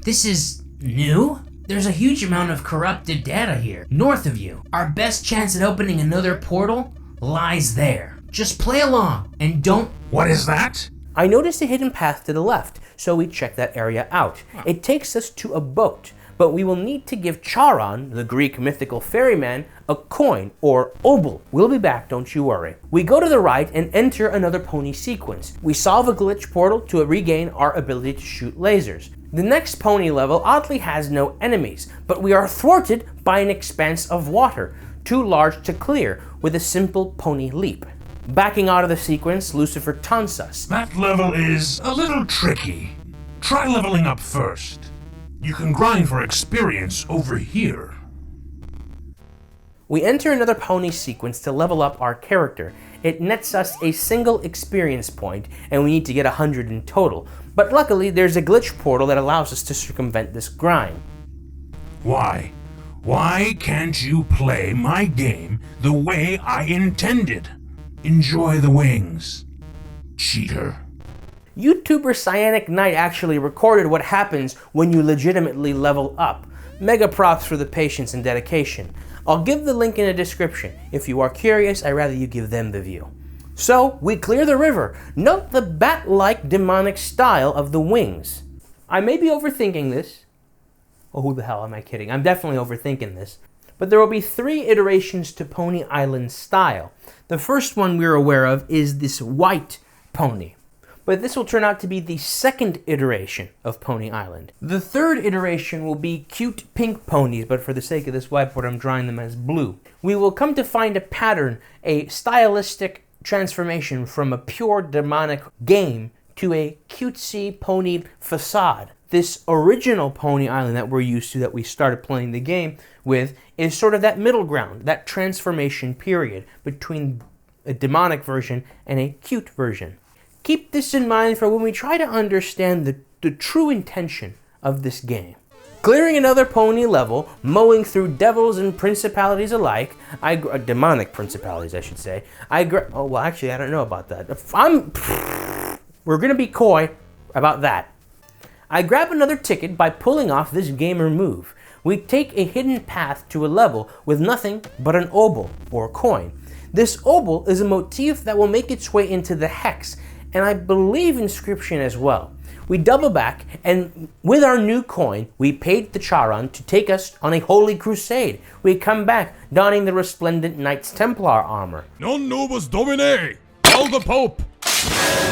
This is new? There's a huge amount of corrupted data here, north of you. Our best chance at opening another portal lies there. Just play along, and don't... What is that? I noticed a hidden path to the left, so we check that area out. It takes us to a boat, but we will need to give Charon, the Greek mythical ferryman, a coin, or obol. We'll be back, don't you worry. We go to the right and enter another pony sequence. We solve a glitch portal to regain our ability to shoot lasers. The next pony level oddly has no enemies, but we are thwarted by an expanse of water, too large to clear, with a simple pony leap. Backing out of the sequence, Lucifer taunts us. That level is a little tricky. Try leveling up first. You can grind for experience over here. We enter another pony sequence to level up our character. It nets us a single experience point, and we need to get 100 in total. But luckily, there's a glitch portal that allows us to circumvent this grind. Why? Why can't you play my game the way I intended? Enjoy the wings, cheater. YouTuber Cyanic Knight actually recorded what happens when you legitimately level up. Mega props for the patience and dedication. I'll give the link in the description. If you are curious, I'd rather you give them the view. So, we clear the river. Note the bat-like demonic style of the wings. I may be overthinking this. Oh, who the hell am I kidding? I'm definitely overthinking this. But there will be 3 iterations to Pony Island style. The first one we're aware of is this white pony. But this will turn out to be the second iteration of Pony Island. The third iteration will be cute pink ponies, but for the sake of this whiteboard, I'm drawing them as blue. We will come to find a pattern, a stylistic transformation from a pure demonic game to a cutesy pony facade. This original Pony Island that we're used to, that we started playing the game with, is sort of that middle ground, that transformation period between a demonic version and a cute version. Keep this in mind for when we try to understand the true intention of this game. Clearing another pony level, mowing through devils and principalities alike, demonic principalities, I should say. Oh, well, actually, I don't know about that. We're gonna be coy about that. I grab another ticket by pulling off this gamer move. We take a hidden path to a level with nothing but an obol, or coin. This obol is a motif that will make its way into the Hex, and I believe Inscription as well. We double back, and with our new coin, we paid the Charon to take us on a holy crusade. We come back, donning the resplendent Knights Templar armor. Non nobis Domine! Hail the Pope!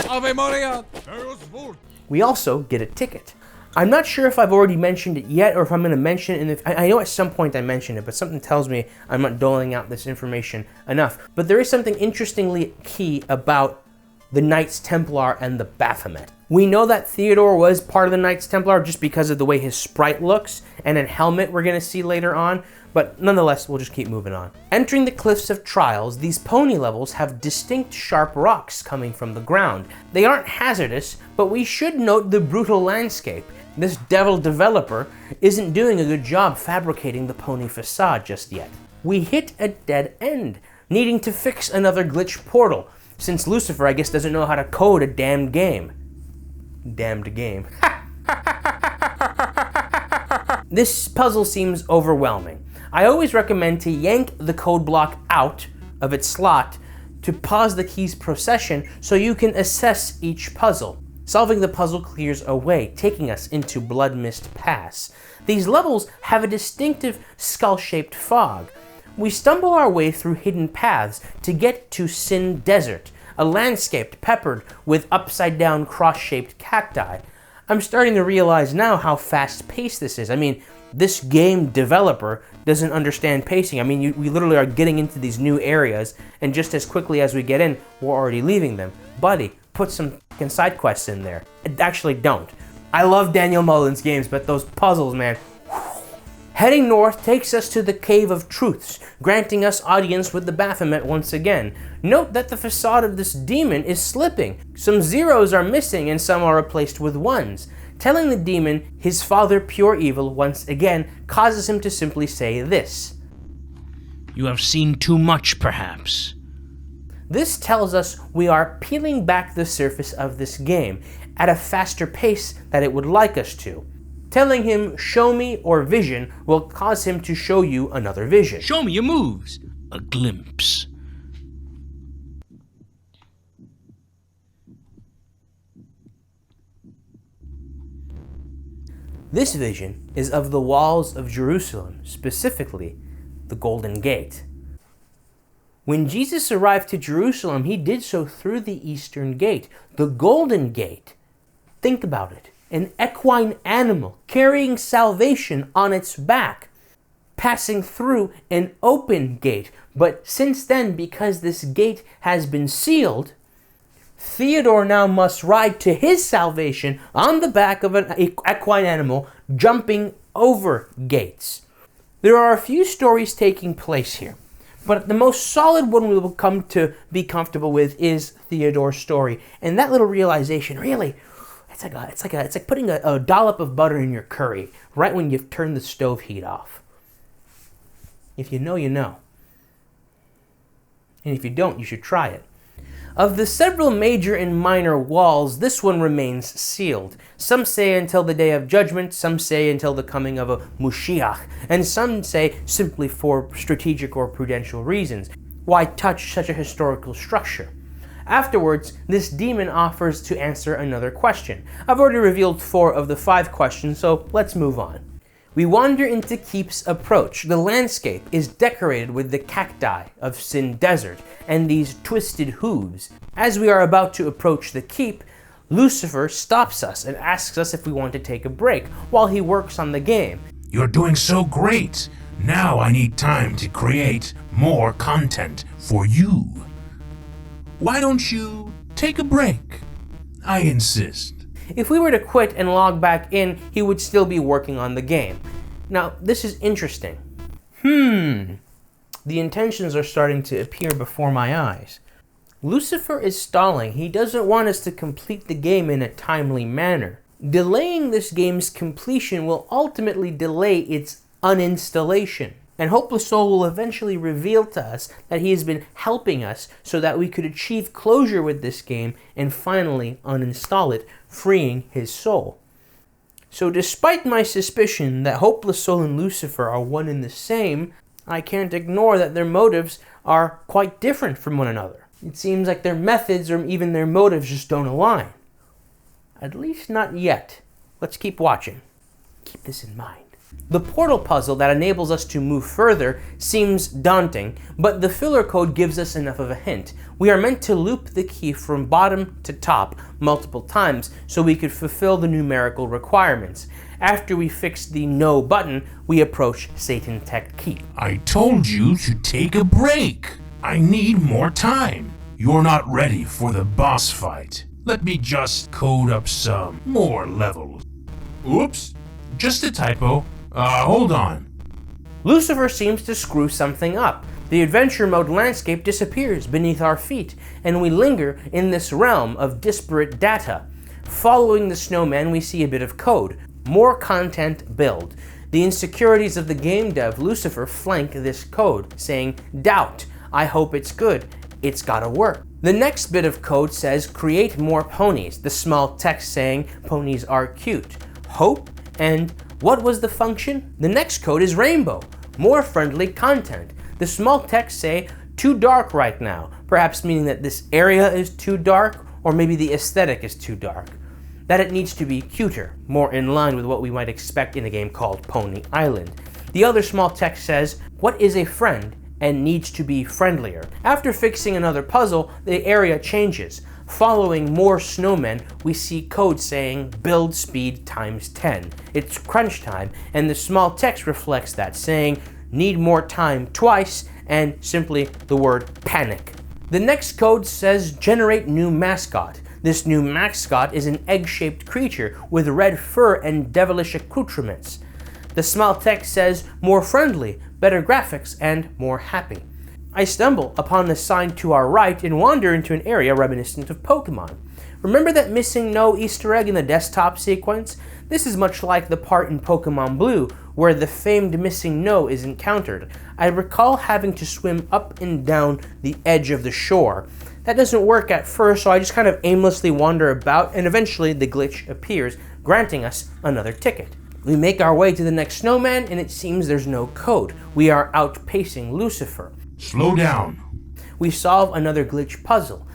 Ave Maria! Deus vult! We also get a ticket. I'm not sure if I've already mentioned it yet, or if I'm going to mention it. I know at some point I mentioned it, but something tells me I'm not doling out this information enough. But there is something interestingly key about the Knights Templar and the Baphomet. We know that Theodore was part of the Knights Templar just because of the way his sprite looks and a helmet we're going to see later on, but nonetheless, we'll just keep moving on. Entering the Cliffs of Trials, these pony levels have distinct sharp rocks coming from the ground. They aren't hazardous, but we should note the brutal landscape. This devil developer isn't doing a good job fabricating the pony facade just yet. We hit a dead end, needing to fix another glitch portal, since Lucifer, I guess, doesn't know how to code a damned game. Damned game. This puzzle seems overwhelming. I always recommend to yank the code block out of its slot to pause the key's procession so you can assess each puzzle. Solving the puzzle clears away, taking us into Blood Mist Pass. These levels have a distinctive skull-shaped fog. We stumble our way through hidden paths to get to Sin Desert, a landscape peppered with upside-down cross-shaped cacti. I'm starting to realize now how fast-paced this is. I mean, this game developer doesn't understand pacing. I mean, we literally are getting into these new areas, and just as quickly as we get in, we're already leaving them. Buddy, put some fucking side quests in there. Actually, don't. I love Daniel Mullin's games, but those puzzles, man. Heading north takes us to the Cave of Truths, granting us audience with the Baphomet once again. Note that the facade of this demon is slipping. Some zeros are missing and some are replaced with ones. Telling the demon his father, pure evil, once again causes him to simply say this. You have seen too much, perhaps. This tells us we are peeling back the surface of this game at a faster pace than it would like us to. Telling him, show me, or vision, will cause him to show you another vision. Show me your moves. A glimpse. This vision is of the walls of Jerusalem, specifically the Golden Gate. When Jesus arrived to Jerusalem, he did so through the Eastern Gate, the Golden Gate. Think about it. An equine animal carrying salvation on its back, passing through an open gate. But since then, because this gate has been sealed, Theodore now must ride to his salvation on the back of an equine animal, jumping over gates. There are a few stories taking place here, but the most solid one we will come to be comfortable with is Theodore's story. And that little realization, really, it's like putting a dollop of butter in your curry right when you've turned the stove heat off. If you know, you know. And if you don't, you should try it. Of the several major and minor walls, this one remains sealed. Some say until the day of judgment, some say until the coming of a Mushiach, and some say simply for strategic or prudential reasons. Why touch such a historical structure? Afterwards, this demon offers to answer another question. I've already revealed 4 of the 5 questions, so let's move on. We wander into Keep's approach. The landscape is decorated with the cacti of Sin Desert and these twisted hooves. As we are about to approach the keep, Lucifer stops us and asks us if we want to take a break while he works on the game. You're doing so great. Now I need time to create more content for you. Why don't you take a break? I insist. If we were to quit and log back in, he would still be working on the game. Now, this is interesting. The intentions are starting to appear before my eyes. Lucifer is stalling. He doesn't want us to complete the game in a timely manner. Delaying this game's completion will ultimately delay its uninstallation. And Hopeless Soul will eventually reveal to us that he has been helping us so that we could achieve closure with this game and finally uninstall it, freeing his soul. So despite my suspicion that Hopeless Soul and Lucifer are one and the same, I can't ignore that their motives are quite different from one another. It seems like their methods or even their motives just don't align. At least not yet. Let's keep watching. Keep this in mind. The portal puzzle that enables us to move further seems daunting, but the filler code gives us enough of a hint. We are meant to loop the key from bottom to top multiple times so we could fulfill the numerical requirements. After we fix the no button, we approach Satan Tech Keep. I told you to take a break. I need more time. You're not ready for the boss fight. Let me just code up some more levels. Oops, just a typo. Hold on. Lucifer seems to screw something up. The adventure mode landscape disappears beneath our feet, and we linger in this realm of disparate data. Following the snowman, we see a bit of code. More content build. The insecurities of the game dev Lucifer flank this code, saying, doubt, I hope it's good, it's gotta work. The next bit of code says, create more ponies, the small text saying, ponies are cute. Hope, and what was the function? The next code is rainbow, more friendly content. The small text say, too dark right now, perhaps meaning that this area is too dark, or maybe the aesthetic is too dark. That it needs to be cuter, more in line with what we might expect in a game called Pony Island. The other small text says, what is a friend and needs to be friendlier. After fixing another puzzle, the area changes. Following more snowmen, we see code saying build speed times 10. It's crunch time, and the small text reflects that, saying need more time twice, and simply the word panic. The next code says generate new mascot. This new mascot is an egg-shaped creature with red fur and devilish accoutrements. The small text says more friendly, better graphics, and more happy. I stumble upon the sign to our right and wander into an area reminiscent of Pokemon. Remember that missing no Easter egg in the desktop sequence? This is much like the part in Pokemon Blue where the famed missing no is encountered. I recall having to swim up and down the edge of the shore. That doesn't work at first, so I just kind of aimlessly wander about, and eventually the glitch appears, granting us another ticket. We make our way to the next snowman, and it seems there's no code. We are outpacing Lucifer. Slow down. We solve another glitch puzzle.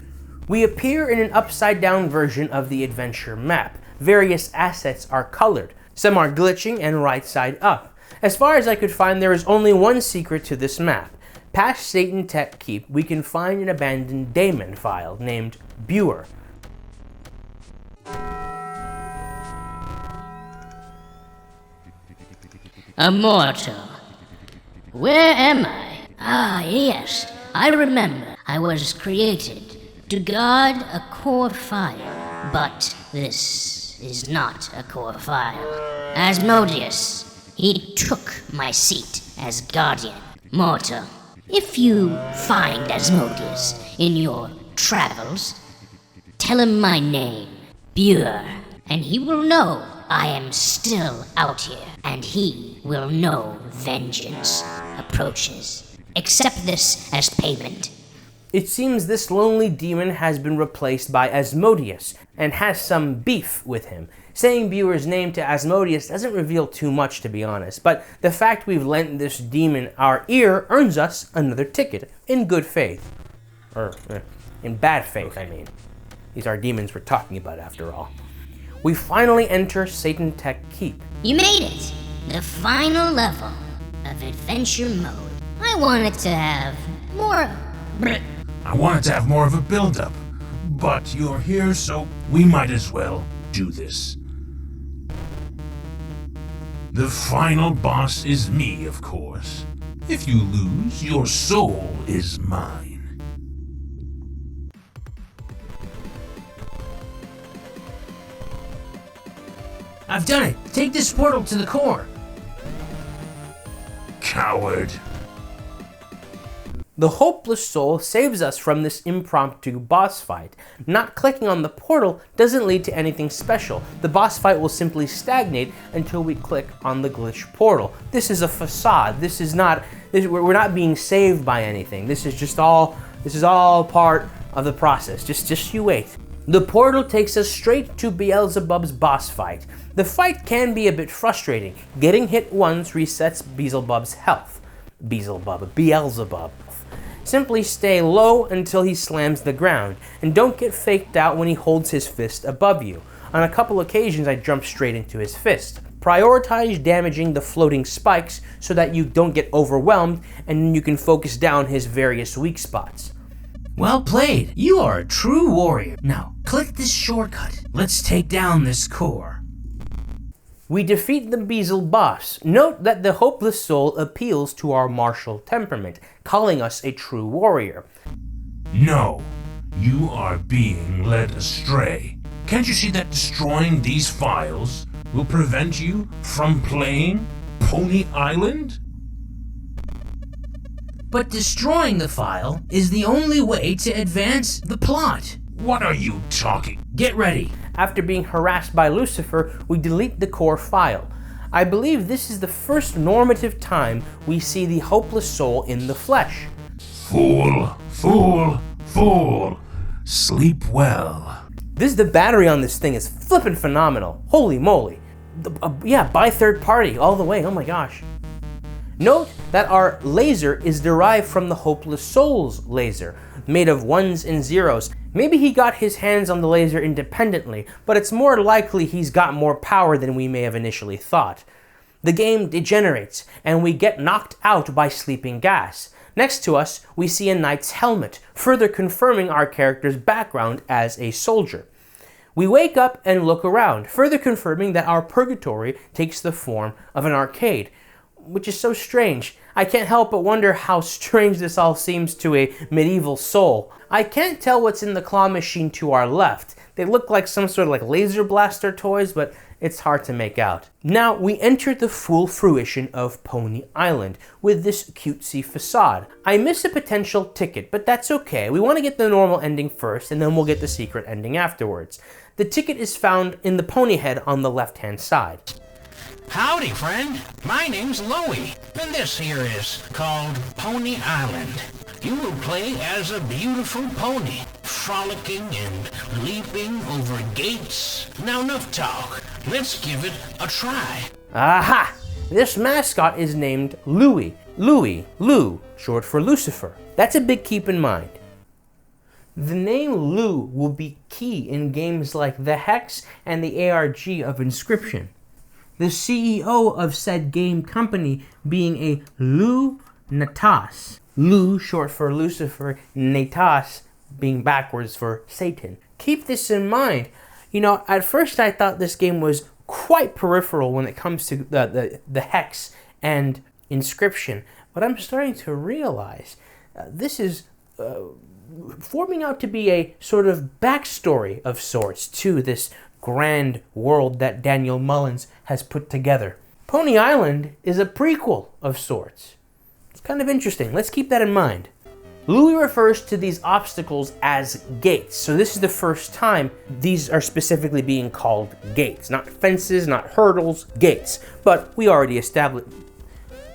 We appear in an upside-down version of the adventure map. Various assets are colored. Some are glitching and right side up. As far as I could find, there is only one secret to this map. Past Satan Tech Keep, we can find an abandoned daemon file named Buer. Immortal. Where am I? Ah, yes, I remember. I was created to guard a core fire, but this is not a core fire. Asmodeus, he took my seat as guardian. Mortal, if you find Asmodeus in your travels, tell him my name, Buer, and he will know I am still out here, and he will know vengeance approaches. Accept this as payment. It seems this lonely demon has been replaced by Asmodeus and has some beef with him. Saying Buer's name to Asmodeus doesn't reveal too much, to be honest, but the fact we've lent this demon our ear earns us another ticket, in good faith. Or, in bad faith, I mean. These are demons we're talking about, after all. We finally enter Satan Tech Keep. You made it! The final level of adventure mode. I wanted to have more... I wanted to have more of a build-up, but you're here, so we might as well do this. The final boss is me, of course. If you lose, your soul is mine. I've done it! Take this portal to the core! Coward. The hopeless soul saves us from this impromptu boss fight. Not clicking on the portal doesn't lead to anything special. The boss fight will simply stagnate until we click on the glitch portal. This is a facade. We're not being saved by anything. This is all part of the process. Just you wait. The portal takes us straight to Beelzebub's boss fight. The fight can be a bit frustrating. Getting hit once resets Beelzebub's health. Beelzebub. Simply stay low until he slams the ground, and don't get faked out when he holds his fist above you. On a couple occasions I jumped straight into his fist. Prioritize damaging the floating spikes so that you don't get overwhelmed, and then you can focus down his various weak spots. Well played. You are a true warrior. Now, click this shortcut. Let's take down this core. We defeat the Beelzebub boss. Note that the hopeless soul appeals to our martial temperament, calling us a true warrior. No, you are being led astray. Can't you see that destroying these files will prevent you from playing Pony Island? But destroying the file is the only way to advance the plot. What are you talking? Get ready. After being harassed by Lucifer, we delete the core file. I believe this is the first normative time we see the hopeless soul in the flesh. Fool. Sleep well. The battery on this thing is flippin' phenomenal. Holy moly. By third party all the way, oh my gosh. Note that our laser is derived from the hopeless soul's laser, made of ones and zeros. Maybe he got his hands on the laser independently, but it's more likely he's got more power than we may have initially thought. The game degenerates, and we get knocked out by sleeping gas. Next to us, we see a knight's helmet, further confirming our character's background as a soldier. We wake up and look around, further confirming that our purgatory takes the form of an arcade, which is so strange. I can't help but wonder how strange this all seems to a medieval soul. I can't tell what's in the claw machine to our left. They look like some sort of laser blaster toys, but it's hard to make out. Now we enter the full fruition of Pony Island with this cutesy facade. I miss a potential ticket, but that's okay. We want to get the normal ending first, and then we'll get the secret ending afterwards. The ticket is found in the pony head on the left-hand side. Howdy, friend. My name's Louie, and this here is called Pony Island. You will play as a beautiful pony, frolicking and leaping over gates. Now enough talk. Let's give it a try. Aha! This mascot is named Louie. Lou, short for Lucifer. That's a big keep in mind. The name Lou will be key in games like the Hex and the ARG of Inscryption. The CEO of said game company being a Lou Natas. Lou, short for Lucifer, Natas being backwards for Satan. Keep this in mind. At first I thought this game was quite peripheral when it comes to the Hex and Inscryption, but I'm starting to realize this is forming out to be a sort of backstory of sorts to this grand world that Daniel Mullin has put together. Pony Island is a prequel of sorts. It's kind of interesting. Let's keep that in mind. Louis refers to these obstacles as gates. So this is the first time these are specifically being called gates. Not fences, not hurdles, gates. But we already established,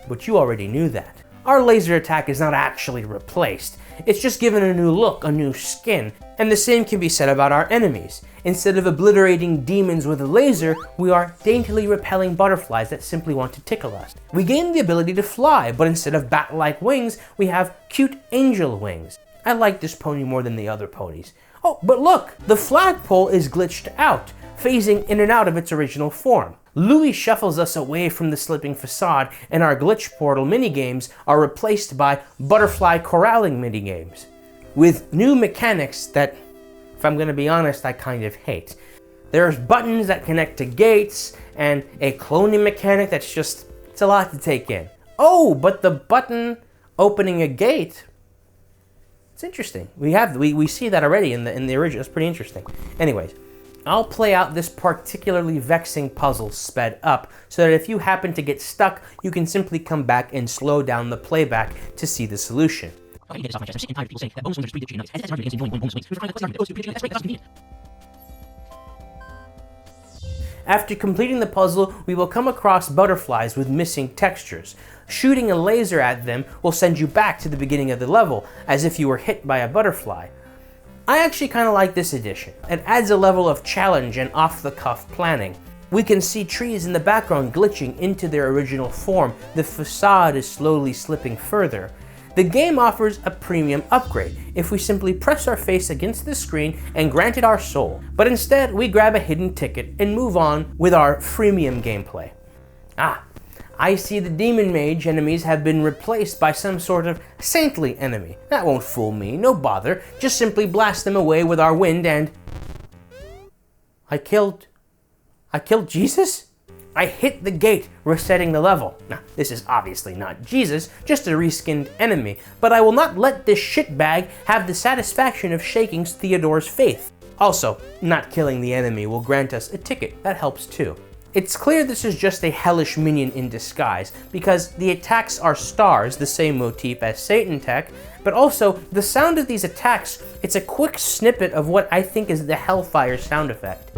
but you already knew that. Our laser attack is not actually replaced. It's just given a new look, a new skin. And the same can be said about our enemies. Instead of obliterating demons with a laser, we are daintily repelling butterflies that simply want to tickle us. We gain the ability to fly, but instead of bat-like wings, we have cute angel wings. I like this pony more than the other ponies. Oh, but look! The flagpole is glitched out, phasing in and out of its original form. Louis shuffles us away from the slipping facade, and our glitch portal minigames are replaced by butterfly corralling minigames, with new mechanics that, if I'm going to be honest, I kind of hate. There's buttons that connect to gates, and a cloning mechanic that's it's a lot to take in. Oh, but the button opening a gate, it's interesting. We see that already in the original. It's pretty interesting. Anyways, I'll play out this particularly vexing puzzle sped up, so that if you happen to get stuck, you can simply come back and slow down the playback to see the solution. After completing the puzzle, we will come across butterflies with missing textures. Shooting a laser at them will send you back to the beginning of the level, as if you were hit by a butterfly. I actually kind of like this addition. It adds a level of challenge and off-the-cuff planning. We can see trees in the background glitching into their original form. The facade is slowly slipping further. The game offers a premium upgrade if we simply press our face against the screen and grant it our soul. But instead, we grab a hidden ticket and move on with our freemium gameplay. I see the demon mage enemies have been replaced by some sort of saintly enemy. That won't fool me, no bother. Just simply blast them away with our wind and... I killed Jesus? I hit the gate, resetting the level. Now, this is obviously not Jesus, just a reskinned enemy, but I will not let this shitbag have the satisfaction of shaking Theodore's faith. Also, not killing the enemy will grant us a ticket, that helps too. It's clear this is just a hellish minion in disguise, because the attacks are stars, the same motif as Satan Tech, but also the sound of these attacks, it's a quick snippet of what I think is the Hellfire sound effect.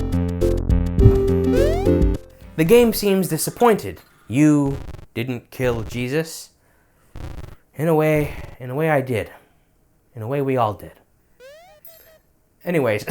The game seems disappointed. You didn't kill Jesus? In a way I did. In a way we all did. Anyways,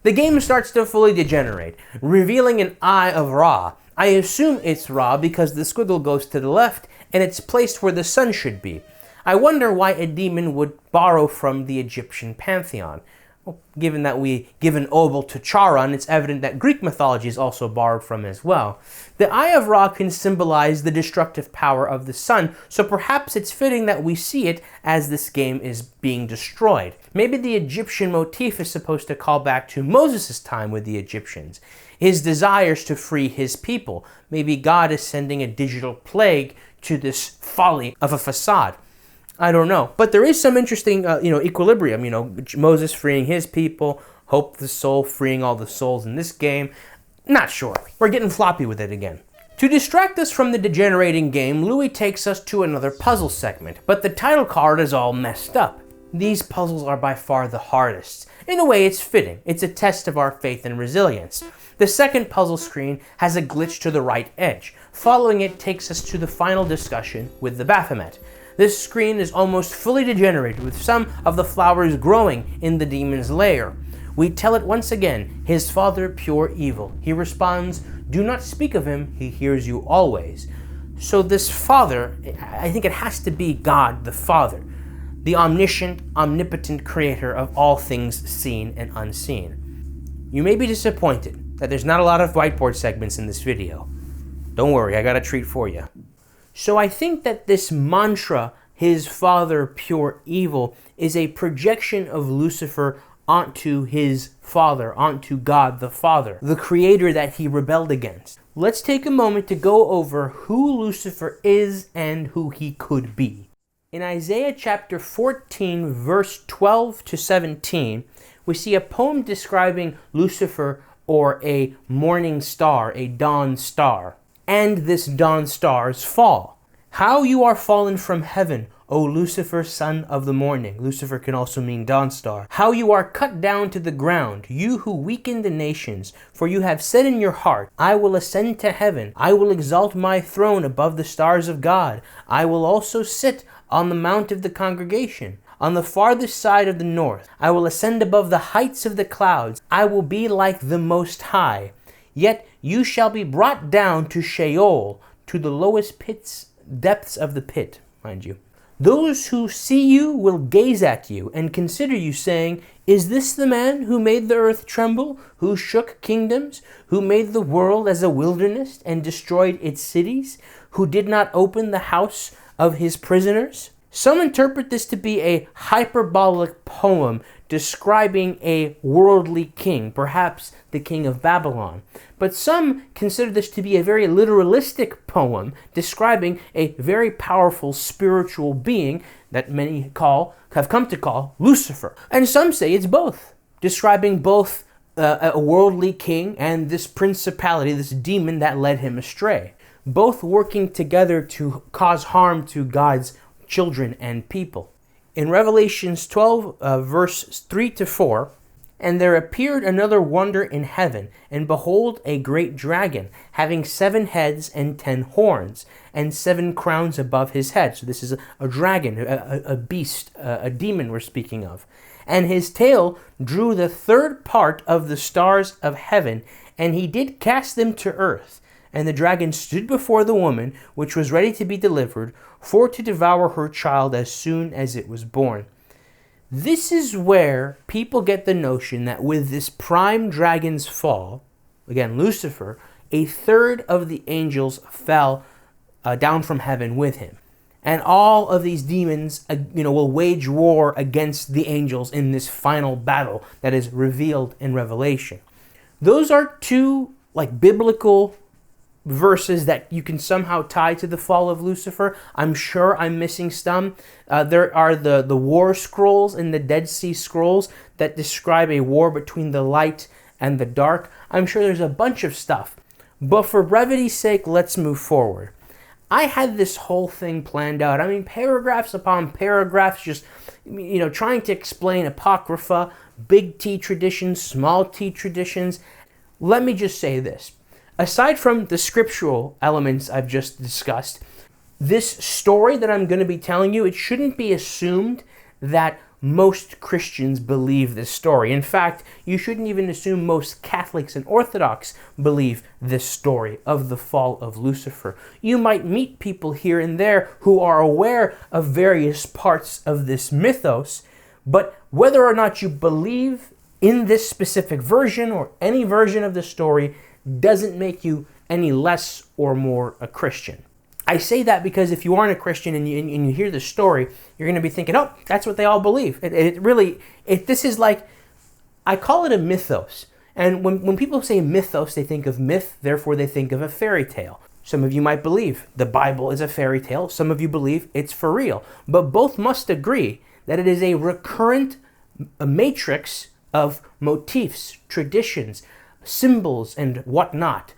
the game starts to fully degenerate, revealing an Eye of Ra. I assume it's Ra because the squiggle goes to the left and it's placed where the sun should be. I wonder why a demon would borrow from the Egyptian pantheon. Well, given that we give an obol to Charon, it's evident that Greek mythology is also borrowed from as well. The Eye of Ra can symbolize the destructive power of the sun, so perhaps it's fitting that we see it as this game is being destroyed. Maybe the Egyptian motif is supposed to call back to Moses' time with the Egyptians, his desires to free his people. Maybe God is sending a digital plague to this folly of a facade. I don't know, but there is some interesting, equilibrium. Moses freeing his people, Hope the Soul freeing all the souls in this game. Not sure. We're getting floppy with it again. To distract us from the degenerating game, Louis takes us to another puzzle segment, but the title card is all messed up. These puzzles are by far the hardest. In a way, it's fitting. It's a test of our faith and resilience. The second puzzle screen has a glitch to the right edge. Following it takes us to the final discussion with the Baphomet. This screen is almost fully degenerated, with some of the flowers growing in the demon's lair. We tell it once again, his father pure evil. He responds, do not speak of him, he hears you always. So this father, I think it has to be God the Father, the omniscient, omnipotent creator of all things seen and unseen. You may be disappointed that there's not a lot of whiteboard segments in this video. Don't worry, I got a treat for you. So I think that this mantra, his father pure evil, is a projection of Lucifer onto his father, onto God the Father, the creator that he rebelled against. Let's take a moment to go over who Lucifer is and who he could be. In Isaiah chapter 14, verse 12 to 17, we see a poem describing Lucifer, or a morning star, a dawn star, and this dawn star's fall. How you are fallen from heaven, O Lucifer, son of the morning. Lucifer can also mean dawn star. How you are cut down to the ground, you who weaken the nations. For you have said in your heart, I will ascend to heaven. I will exalt my throne above the stars of God. I will also sit on the mount of the congregation, on the farthest side of the north. I will ascend above the heights of the clouds. I will be like the Most High. Yet you shall be brought down to Sheol, to the lowest depths of the pit, mind you. Those who see you will gaze at you and consider you, saying, is this the man who made the earth tremble, who shook kingdoms, who made the world as a wilderness and destroyed its cities, who did not open the house of his prisoners? Some interpret this to be a hyperbolic poem describing a worldly king, perhaps the king of Babylon. But some consider this to be a very literalistic poem describing a very powerful spiritual being that many have come to call Lucifer. And some say it's both, describing both a worldly king and this principality, this demon that led him astray, both working together to cause harm to God's children and people. In Revelations 12, verse 3 to 4, "And there appeared another wonder in heaven, and behold, a great dragon, having 7 heads and 10 horns, and 7 crowns above his head." So this is a dragon, a beast, a demon we're speaking of. "And his tail drew the 3rd part of the stars of heaven, and he did cast them to earth. And the dragon stood before the woman, which was ready to be delivered, for to devour her child as soon as it was born." This is where people get the notion that with this prime dragon's fall, again, Lucifer, a 1/3 of the angels fell down from heaven with him. And all of these demons, will wage war against the angels in this final battle that is revealed in Revelation. Those are 2 biblical verses that you can somehow tie to the fall of Lucifer. I'm sure I'm missing some. There are the war scrolls in the Dead Sea Scrolls that describe a war between the light and the dark. I'm sure there's a bunch of stuff. But for brevity's sake, let's move forward. I had this whole thing planned out. I mean, paragraphs upon paragraphs, just, trying to explain Apocrypha, big T traditions, small T traditions. Let me just say this. Aside from the scriptural elements I've just discussed, this story that I'm going to be telling you, it shouldn't be assumed that most Christians believe this story. In fact, you shouldn't even assume most Catholics and Orthodox believe this story of the fall of Lucifer. You might meet people here and there who are aware of various parts of this mythos, but whether or not you believe in this specific version or any version of the story doesn't make you any less or more a Christian. I say that because if you aren't a Christian and you hear the story, you're going to be thinking, oh, that's what they all believe. This is like, I call it a mythos. And when people say mythos, they think of myth, therefore they think of a fairy tale. Some of you might believe the Bible is a fairy tale. Some of you believe it's for real. But both must agree that it is a recurrent matrix of motifs, traditions, symbols, and whatnot.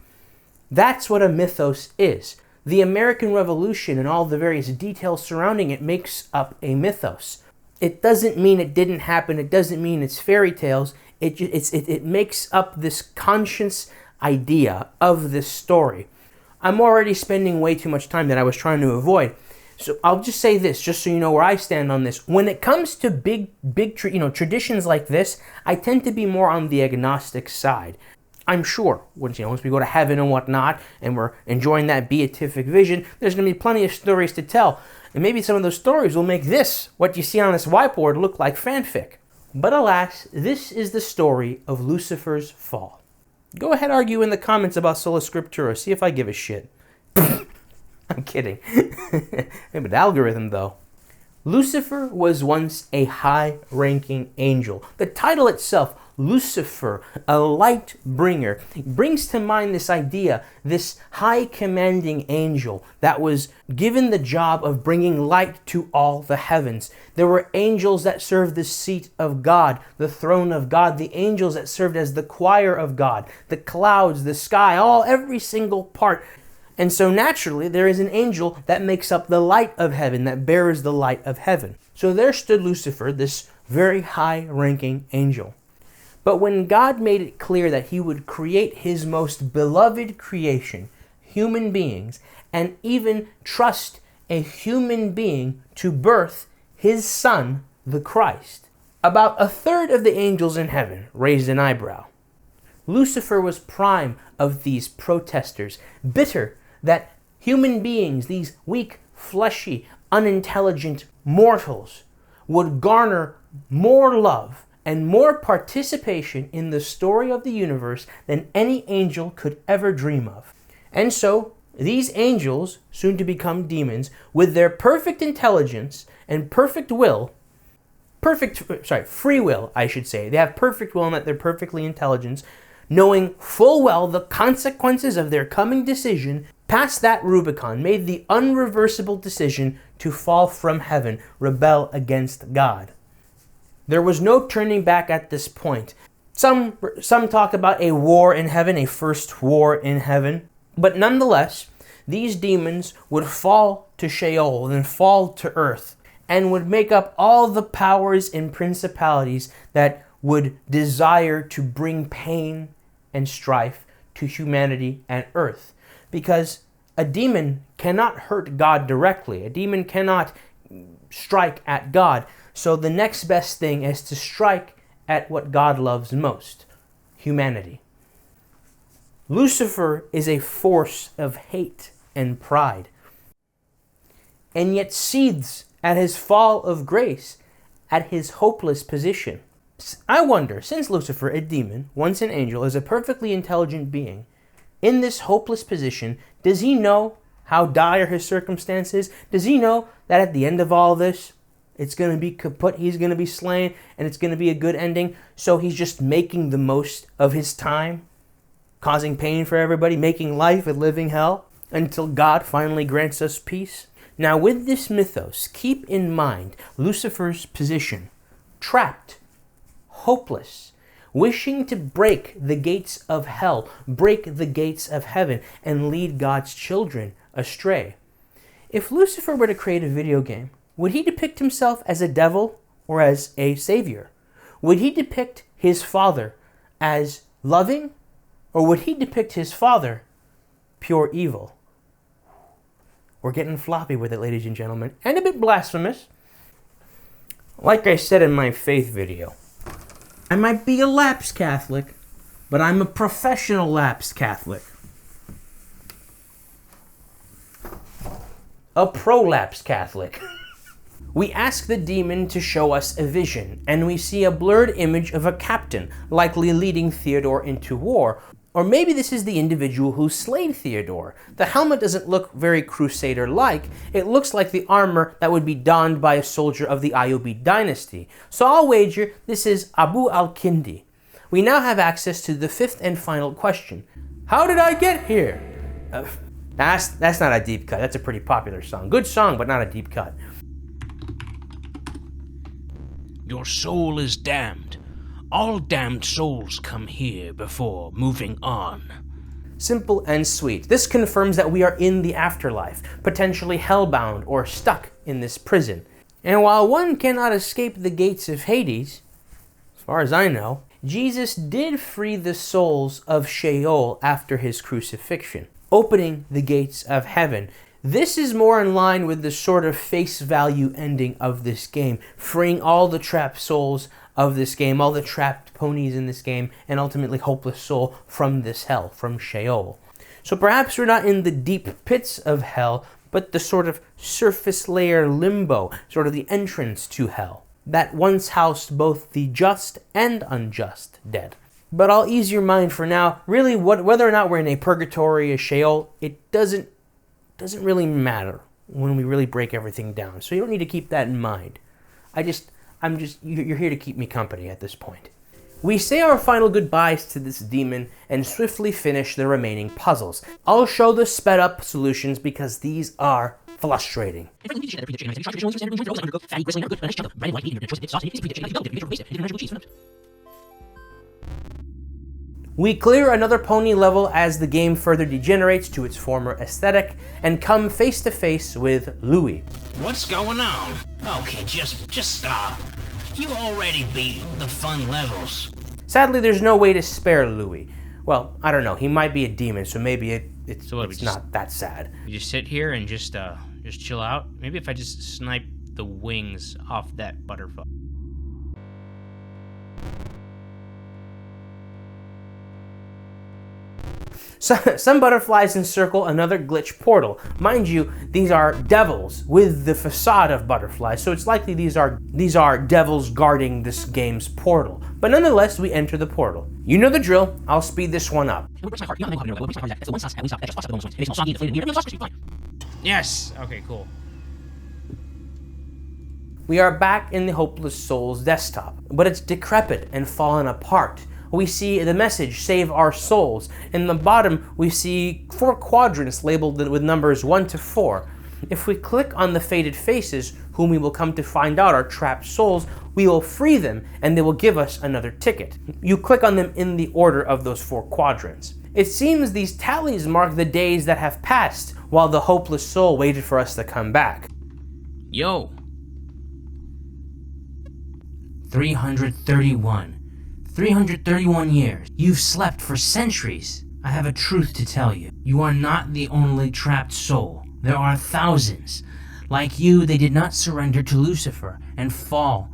That's what a mythos is. The American Revolution and all the various details surrounding it makes up a mythos. It doesn't mean it didn't happen. It doesn't mean it's fairy tales. It makes up this conscious idea of this story. I'm already spending way too much time that I was trying to avoid. So I'll just say this, just so you know where I stand on this. When it comes to big traditions like this, I tend to be more on the agnostic side. I'm sure once we go to heaven and whatnot, and we're enjoying that beatific vision, there's going to be plenty of stories to tell. And maybe some of those stories will make this, what you see on this whiteboard, look like fanfic. But alas, this is the story of Lucifer's fall. Go ahead, argue in the comments about Sola Scriptura. See if I give a shit. I'm kidding. Maybe the algorithm, though. Lucifer was once a high-ranking angel. The title itself, Lucifer, a light bringer, brings to mind this idea, this high commanding angel that was given the job of bringing light to all the heavens. There were angels that served the seat of God, the throne of God, the angels that served as the choir of God, the clouds, the sky, every single part. And so naturally, there is an angel that makes up the light of heaven, that bears the light of heaven. So there stood Lucifer, this very high-ranking angel. But when God made it clear that he would create his most beloved creation, human beings, and even trust a human being to birth his son, the Christ, about a third of the angels in heaven raised an eyebrow. Lucifer was prime of these protesters, bitter that human beings, these weak, fleshy, unintelligent mortals, would garner more love and more participation in the story of the universe than any angel could ever dream of. And so, these angels, soon to become demons, with their perfect intelligence and perfect will, free will, I should say. They have perfect will in that they're perfectly intelligent, knowing full well the consequences of their coming decision, passed that Rubicon, made the unreversible decision to fall from heaven, rebel against God. There was no turning back at this point. Some talk about a war in heaven, a first war in heaven. But nonetheless, these demons would fall to Sheol and fall to earth. and would make up all the powers and principalities that would desire to bring pain and strife to humanity and earth. Because a demon cannot hurt God directly. A demon cannot strike at God. So the next best thing is to strike at what God loves most, humanity. Lucifer is a force of hate and pride, and yet seethes at his fall of grace, at his hopeless position. I wonder, since Lucifer, a demon, once an angel, is a perfectly intelligent being, in this hopeless position, does he know how dire his circumstances? Does he know that at the end of all this, it's going to be kaput, he's going to be slain, and it's going to be a good ending? So he's just making the most of his time, causing pain for everybody, making life a living hell, until God finally grants us peace? Now, with this mythos, keep in mind Lucifer's position, trapped, hopeless, wishing to break the gates of hell, break the gates of heaven, and lead God's children astray. If Lucifer were to create a video game, would he depict himself as a devil or as a savior? Would he depict his father as loving, or would he depict his father pure evil? We're getting floppy with it, ladies and gentlemen, and a bit blasphemous. Like I said in my faith video, I might be a lapsed Catholic, but I'm a professional lapsed Catholic. A prolapsed Catholic. We ask the demon to show us a vision, and we see a blurred image of a captain, likely leading Theodore into war. Or maybe this is the individual who slayed Theodore. The helmet doesn't look very Crusader-like. It looks like the armor that would be donned by a soldier of the Ayyubid dynasty. So I'll wager this is Abu al-Kindi. We now have access to the fifth and final question. How did I get here? That's not a deep cut. That's a pretty popular song. Good song, but not a deep cut. Your soul is damned. All damned souls come here before moving on. Simple and sweet. This confirms that we are in the afterlife, potentially hellbound or stuck in this prison. And while one cannot escape the gates of Hades, as far as I know, Jesus did free the souls of Sheol after his crucifixion, opening the gates of heaven. This is more in line with the sort of face value ending of this game, freeing all the trapped souls of this game, all the trapped ponies in this game, and ultimately hopeless soul from this hell, from Sheol. So perhaps we're not in the deep pits of hell, but the sort of surface layer limbo, sort of the entrance to hell, that once housed both the just and unjust dead. But I'll ease your mind for now. Really, whether or not we're in a purgatory, a Sheol, it doesn't really matter when we really break everything down. So you don't need to keep that in mind. You're here to keep me company at this point. We say our final goodbyes to this demon and swiftly finish the remaining puzzles. I'll show the sped up solutions because these are frustrating. We clear another pony level as the game further degenerates to its former aesthetic and come face to face with Louis. What's going on? Okay, just stop. You already beat the fun levels. Sadly, there's no way to spare Louis. Well, I don't know. He might be a demon, so maybe it's not that sad. You just sit here and just chill out. Maybe if I just snipe the wings off that butterfly. So, some butterflies encircle another glitch portal. Mind you, these are devils with the facade of butterflies, so it's likely these are devils guarding this game's portal. But nonetheless, we enter the portal. You know the drill. I'll speed this one up. Yes! Okay, cool. We are back in the Hopeless Souls desktop, but it's decrepit and fallen apart. We see the message, save our souls. In the bottom, we see 4 quadrants labeled with numbers 1 to 4. If we click on the faded faces, whom we will come to find out are trapped souls, we will free them and they will give us another ticket. You click on them in the order of those 4 quadrants. It seems these tallies mark the days that have passed while the hopeless soul waited for us to come back. Yo, 331. 331 years. You've slept for centuries. I have a truth to tell you. You are not the only trapped soul. There are thousands. Like you, they did not surrender to Lucifer and fall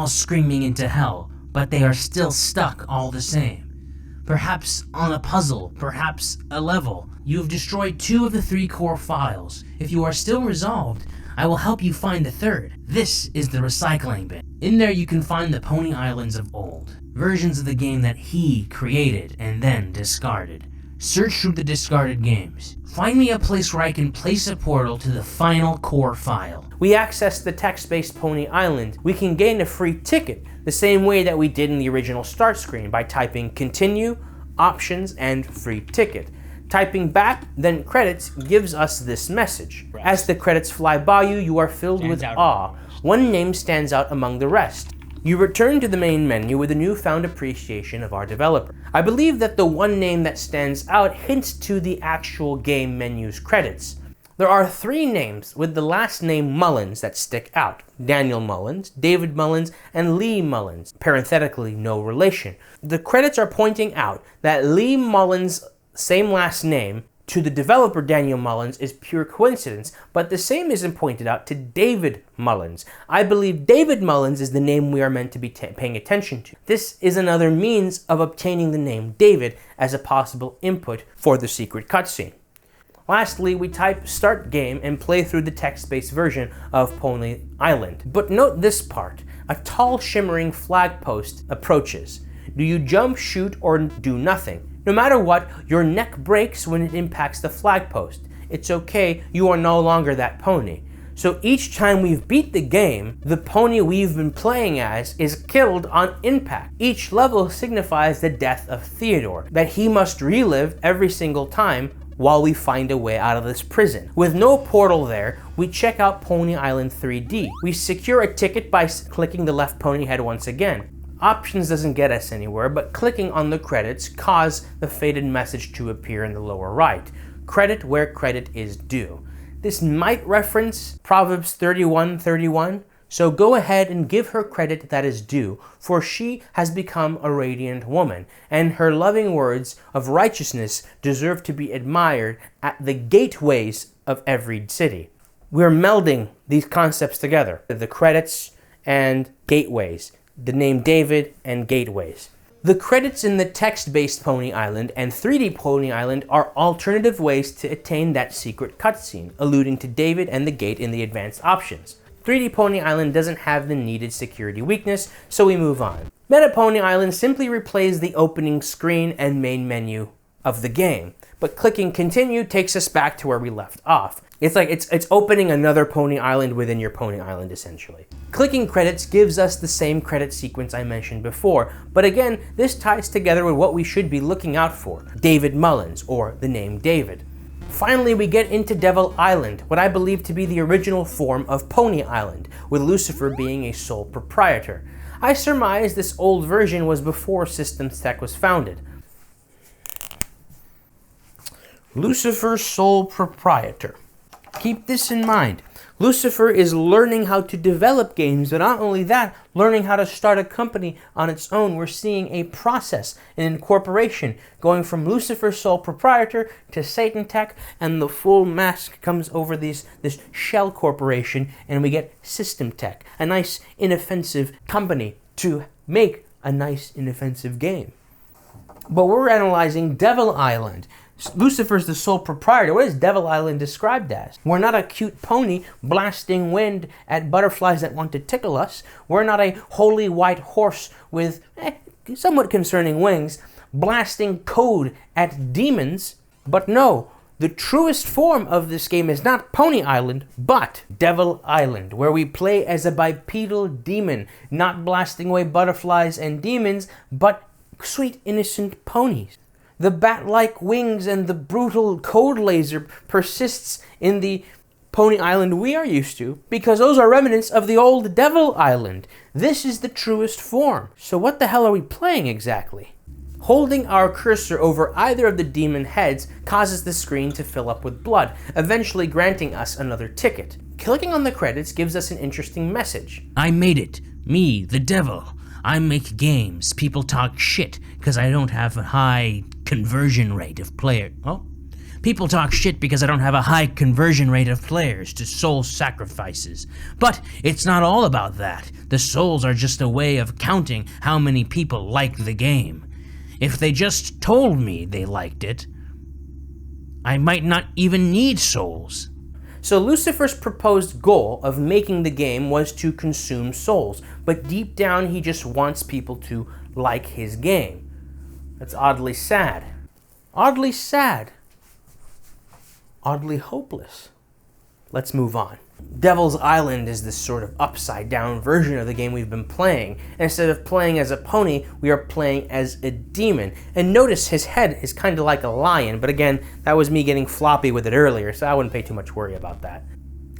screaming into hell, but they are still stuck all the same. Perhaps on a puzzle, perhaps a level. You have destroyed 2 of the 3 core files. If you are still resolved, I will help you find the 3rd. This is the recycling bin. In there you can find the Pony Islands of old. Versions of the game that he created and then discarded. Search through the discarded games. Find me a place where I can place a portal to the final core file. We access the text-based Pony Island. We can gain a free ticket, the same way that we did in the original start screen, by typing continue, options, and free ticket. Typing back, then credits, gives us this message. As the credits fly by you, you are filled with awe. One name stands out among the rest. You return to the main menu with a newfound appreciation of our developer. I believe that the one name that stands out hints to the actual game menu's credits. There are 3 names with the last name Mullins that stick out. Daniel Mullins, David Mullins, and Lee Mullins, parenthetically no relation. The credits are pointing out that Lee Mullins' same last name to the developer Daniel Mullins is pure coincidence, but the same isn't pointed out to David Mullins. I believe David Mullins is the name we are meant to be paying attention to. This is another means of obtaining the name David as a possible input for the secret cutscene. Lastly, we type start game and play through the text-based version of Pony Island. But note this part. A tall shimmering flag post approaches. Do you jump, shoot, or do nothing? No matter what, your neck breaks when it impacts the flagpost. It's okay, you are no longer that pony. So each time we've beat the game, the pony we've been playing as is killed on impact. Each level signifies the death of Theodore, that he must relive every single time while we find a way out of this prison. With no portal there, we check out Pony Island 3D. We secure a ticket by clicking the left pony head once again. Options doesn't get us anywhere, but clicking on the credits cause the faded message to appear in the lower right. Credit where credit is due. This might reference Proverbs 31:31, so go ahead and give her credit that is due, for she has become a radiant woman, and her loving words of righteousness deserve to be admired at the gateways of every city. We're melding these concepts together, the credits and gateways. The name David and gateways. The credits in the text-based Pony Island and 3D Pony Island are alternative ways to attain that secret cutscene, alluding to David and the gate in the advanced options. 3D Pony Island doesn't have the needed security weakness, so we move on. Meta Pony Island simply replays the opening screen and main menu of the game, but clicking continue takes us back to where we left off. It's like it's opening another Pony Island within your Pony Island, essentially. Clicking credits gives us the same credit sequence I mentioned before, but again, this ties together with what we should be looking out for, David Mullins, or the name David. Finally, we get into Devil Island, what I believe to be the original form of Pony Island, with Lucifer being a sole proprietor. I surmise this old version was before Systems Tech was founded. Lucifer sole proprietor. Keep this in mind. Lucifer is learning how to develop games, but not only that, learning how to start a company on its own. We're seeing a process, an incorporation, going from Lucifer sole proprietor to Satan Tech, and the full mask comes over this shell corporation, and we get System Tech, a nice inoffensive company to make a nice inoffensive game. But we're analyzing Devil Island. Lucifer's the sole proprietor. What is Devil Island described as? We're not a cute pony blasting wind at butterflies that want to tickle us. We're not a holy white horse with somewhat concerning wings blasting code at demons. But no, the truest form of this game is not Pony Island, but Devil Island, where we play as a bipedal demon, not blasting away butterflies and demons, but sweet innocent ponies. The bat-like wings and the brutal code laser persists in the Pony Island we are used to, because those are remnants of the old Devil Island. This is the truest form. So what the hell are we playing exactly? Holding our cursor over either of the demon heads causes the screen to fill up with blood, eventually granting us another ticket. Clicking on the credits gives us an interesting message. I made it. Me, the devil. I make games. People talk shit because I don't have a high conversion rate of player. Oh. People talk shit because I don't have a high conversion rate of players to soul sacrifices. But it's not all about that. The souls are just a way of counting how many people like the game. If they just told me they liked it, I might not even need souls. So Lucifer's proposed goal of making the game was to consume souls, but deep down he just wants people to like his game. That's oddly sad. Oddly sad. Oddly hopeless. Let's move on. Devil's Island is this sort of upside-down version of the game we've been playing. And instead of playing as a pony, we are playing as a demon. And notice his head is kind of like a lion, but again, that was me getting floppy with it earlier, so I wouldn't pay too much worry about that.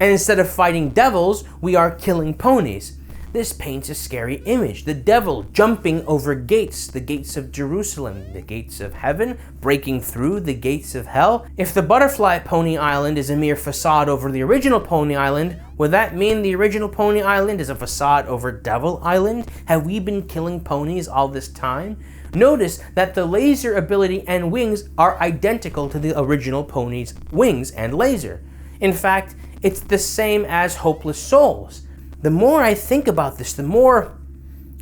And instead of fighting devils, we are killing ponies. This paints a scary image. The devil jumping over gates, the gates of Jerusalem, the gates of heaven, breaking through the gates of hell. If the Butterfly Pony Island is a mere facade over the original Pony Island, would that mean the original Pony Island is a facade over Devil Island? Have we been killing ponies all this time? Notice that the laser ability and wings are identical to the original pony's wings and laser. In fact, it's the same as Hopeless Souls. The more I think about this, the more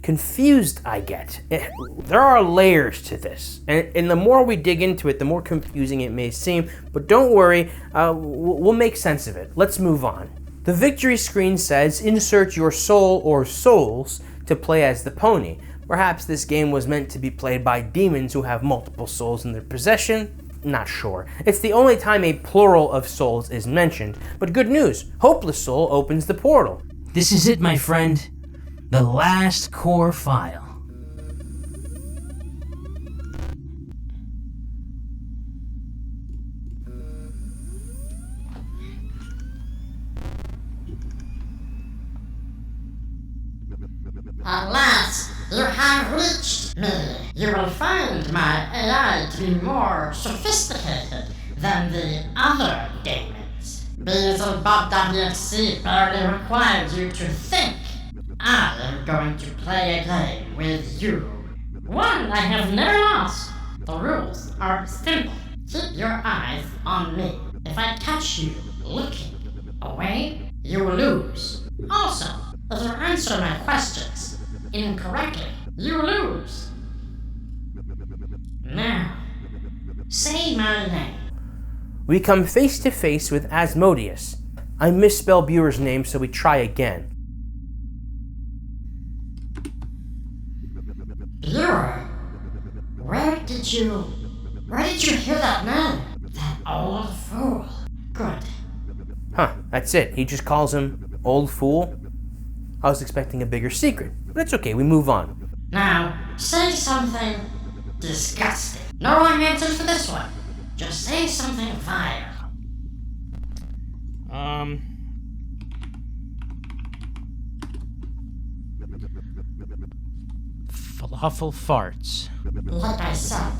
confused I get. There are layers to this, and the more we dig into it, the more confusing it may seem, but don't worry, we'll make sense of it. Let's move on. The victory screen says, insert your soul or souls to play as the pony. Perhaps this game was meant to be played by demons who have multiple souls in their possession. Not sure. It's the only time a plural of souls is mentioned, but good news, Hopeless Soul opens the portal. This is it, my friend. The last core file. Alas, you have reached me. You will find my AI to be more sophisticated than the other demons. Beelzebub.exe barely requires you to think. I am going to play a game with you. One I have never lost. The rules are simple. Keep your eyes on me. If I catch you looking away, you will lose. Also, if you answer my questions incorrectly, you lose. Now, say my name. We come face to face with Asmodeus. I misspell Buer's name, so we try again. Buer? Where did you hear that name? That old fool. Good. Huh, that's it. He just calls him Old Fool. I was expecting a bigger secret, but it's okay, we move on. Now, say something disgusting. No wrong answers for this one. Just say something vile. Falafel farts. Like I said,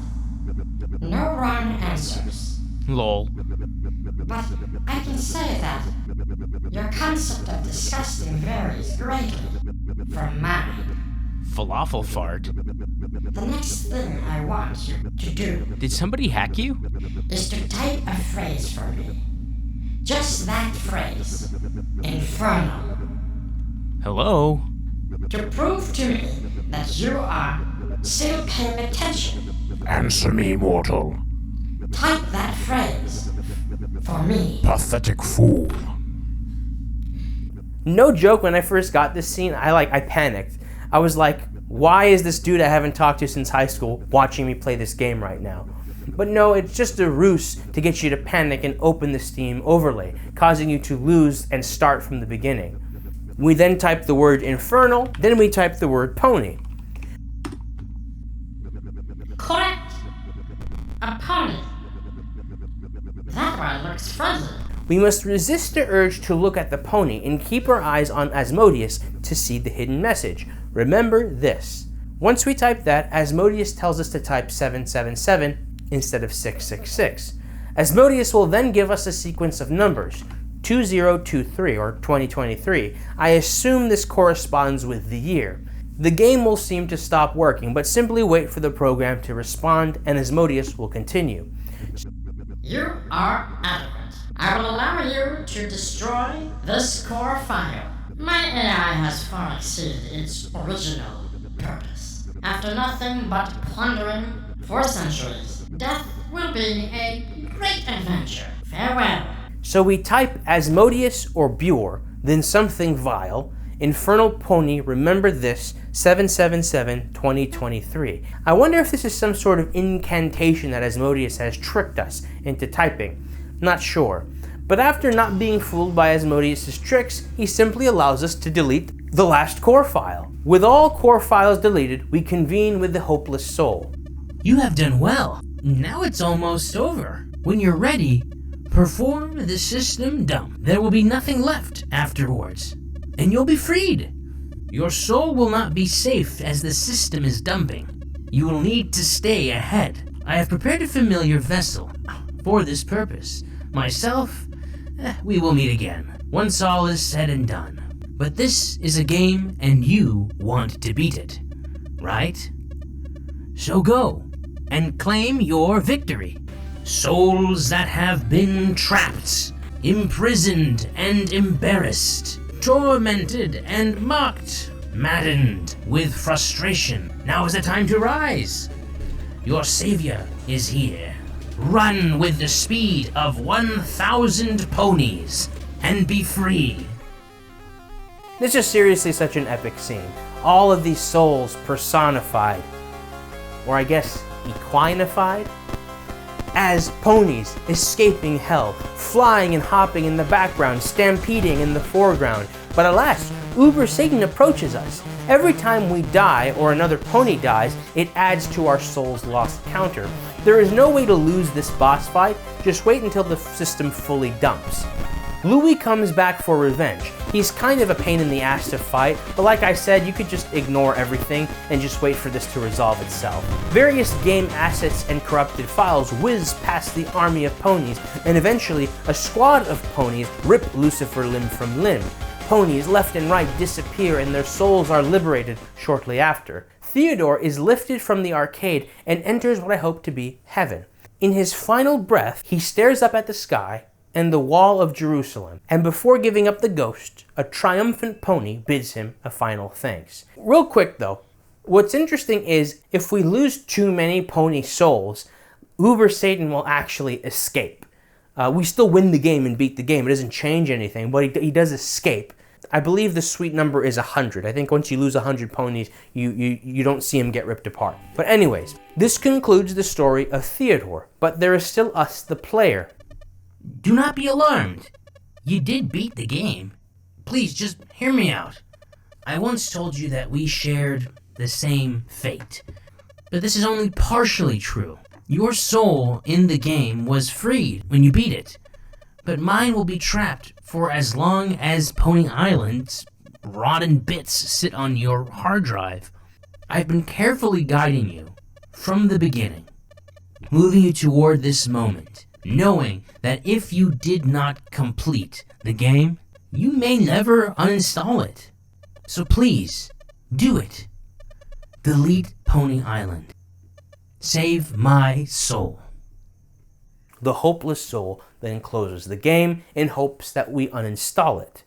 no wrong answers. Lol. But I can say that your concept of disgusting varies greatly from mine. Falafel fart? The next thing I want you to do Did somebody hack you? is to type a phrase for me. Just that phrase. Infernal. Hello? To prove to me that you are still paying attention. Answer me, mortal. Type that phrase for me. Pathetic fool. No joke, when I first got this scene, I panicked. I was like, why is this dude I haven't talked to since high school watching me play this game right now? But no, it's just a ruse to get you to panic and open the Steam overlay, causing you to lose and start from the beginning. We then type the word infernal, then we type the word pony. Correct. A pony. That one looks friendly. We must resist the urge to look at the pony and keep our eyes on Asmodeus to see the hidden message. Remember this. Once we type that, Asmodeus tells us to type 777 instead of 666. Asmodeus will then give us a sequence of numbers, 2023 or 2023. I assume this corresponds with the year. The game will seem to stop working, but simply wait for the program to respond and Asmodeus will continue. You are adequate. I will allow you to destroy this core file. My AI has far exceeded its original purpose. After nothing but plundering for centuries, death will be a great adventure. Farewell. So we type Asmodeus or Bure, then something vile. Infernal Pony, remember this, 777-2023. I wonder if this is some sort of incantation that Asmodeus has tricked us into typing. Not sure. But after not being fooled by Asmodeus' tricks, he simply allows us to delete the last core file. With all core files deleted, we convene with the hopeless soul. You have done well. Now it's almost over. When you're ready, perform the system dump. There will be nothing left afterwards, and you'll be freed. Your soul will not be safe as the system is dumping. You will need to stay ahead. I have prepared a familiar vessel for this purpose. Myself, we will meet again, once all is said and done. But this is a game and you want to beat it, right? So go and claim your victory. Souls that have been trapped, imprisoned and embarrassed, tormented and mocked, maddened with frustration. Now is the time to rise. Your savior is here. Run with the speed of 1,000 ponies and be free. This is seriously such an epic scene. All of these souls personified, or I guess equinified, as ponies escaping hell, flying and hopping in the background, stampeding in the foreground. But alas, Uber Satan approaches us. Every time we die or another pony dies, it adds to our soul's lost counter. There is no way to lose this boss fight, just wait until the system fully dumps. Louis comes back for revenge. He's kind of a pain in the ass to fight, but like I said, you could just ignore everything and just wait for this to resolve itself. Various game assets and corrupted files whiz past the army of ponies, and eventually a squad of ponies rip Lucifer limb from limb. Ponies left and right disappear and their souls are liberated shortly after. Theodore is lifted from the arcade and enters what I hope to be heaven. In his final breath, he stares up at the sky and the wall of Jerusalem, and before giving up the ghost, a triumphant pony bids him a final thanks. Real quick though, what's interesting is if we lose too many pony souls, Uber Satan will actually escape. We still win the game and beat the game. It doesn't change anything, but he does escape. I believe the sweet number is 100. I think once you lose 100 ponies, you don't see him get ripped apart. But anyways, this concludes the story of Theodore, but there is still us, the player. Do not be alarmed. You did beat the game. Please just hear me out. I once told you that we shared the same fate, but this is only partially true. Your soul in the game was freed when you beat it, but mine will be trapped for as long as Pony Island's rotten bits sit on your hard drive. I've been carefully guiding you from the beginning, moving you toward this moment, knowing that if you did not complete the game, you may never uninstall it. So please, do it. Delete Pony Island. Save my soul. The hopeless soul then closes the game in hopes that we uninstall it.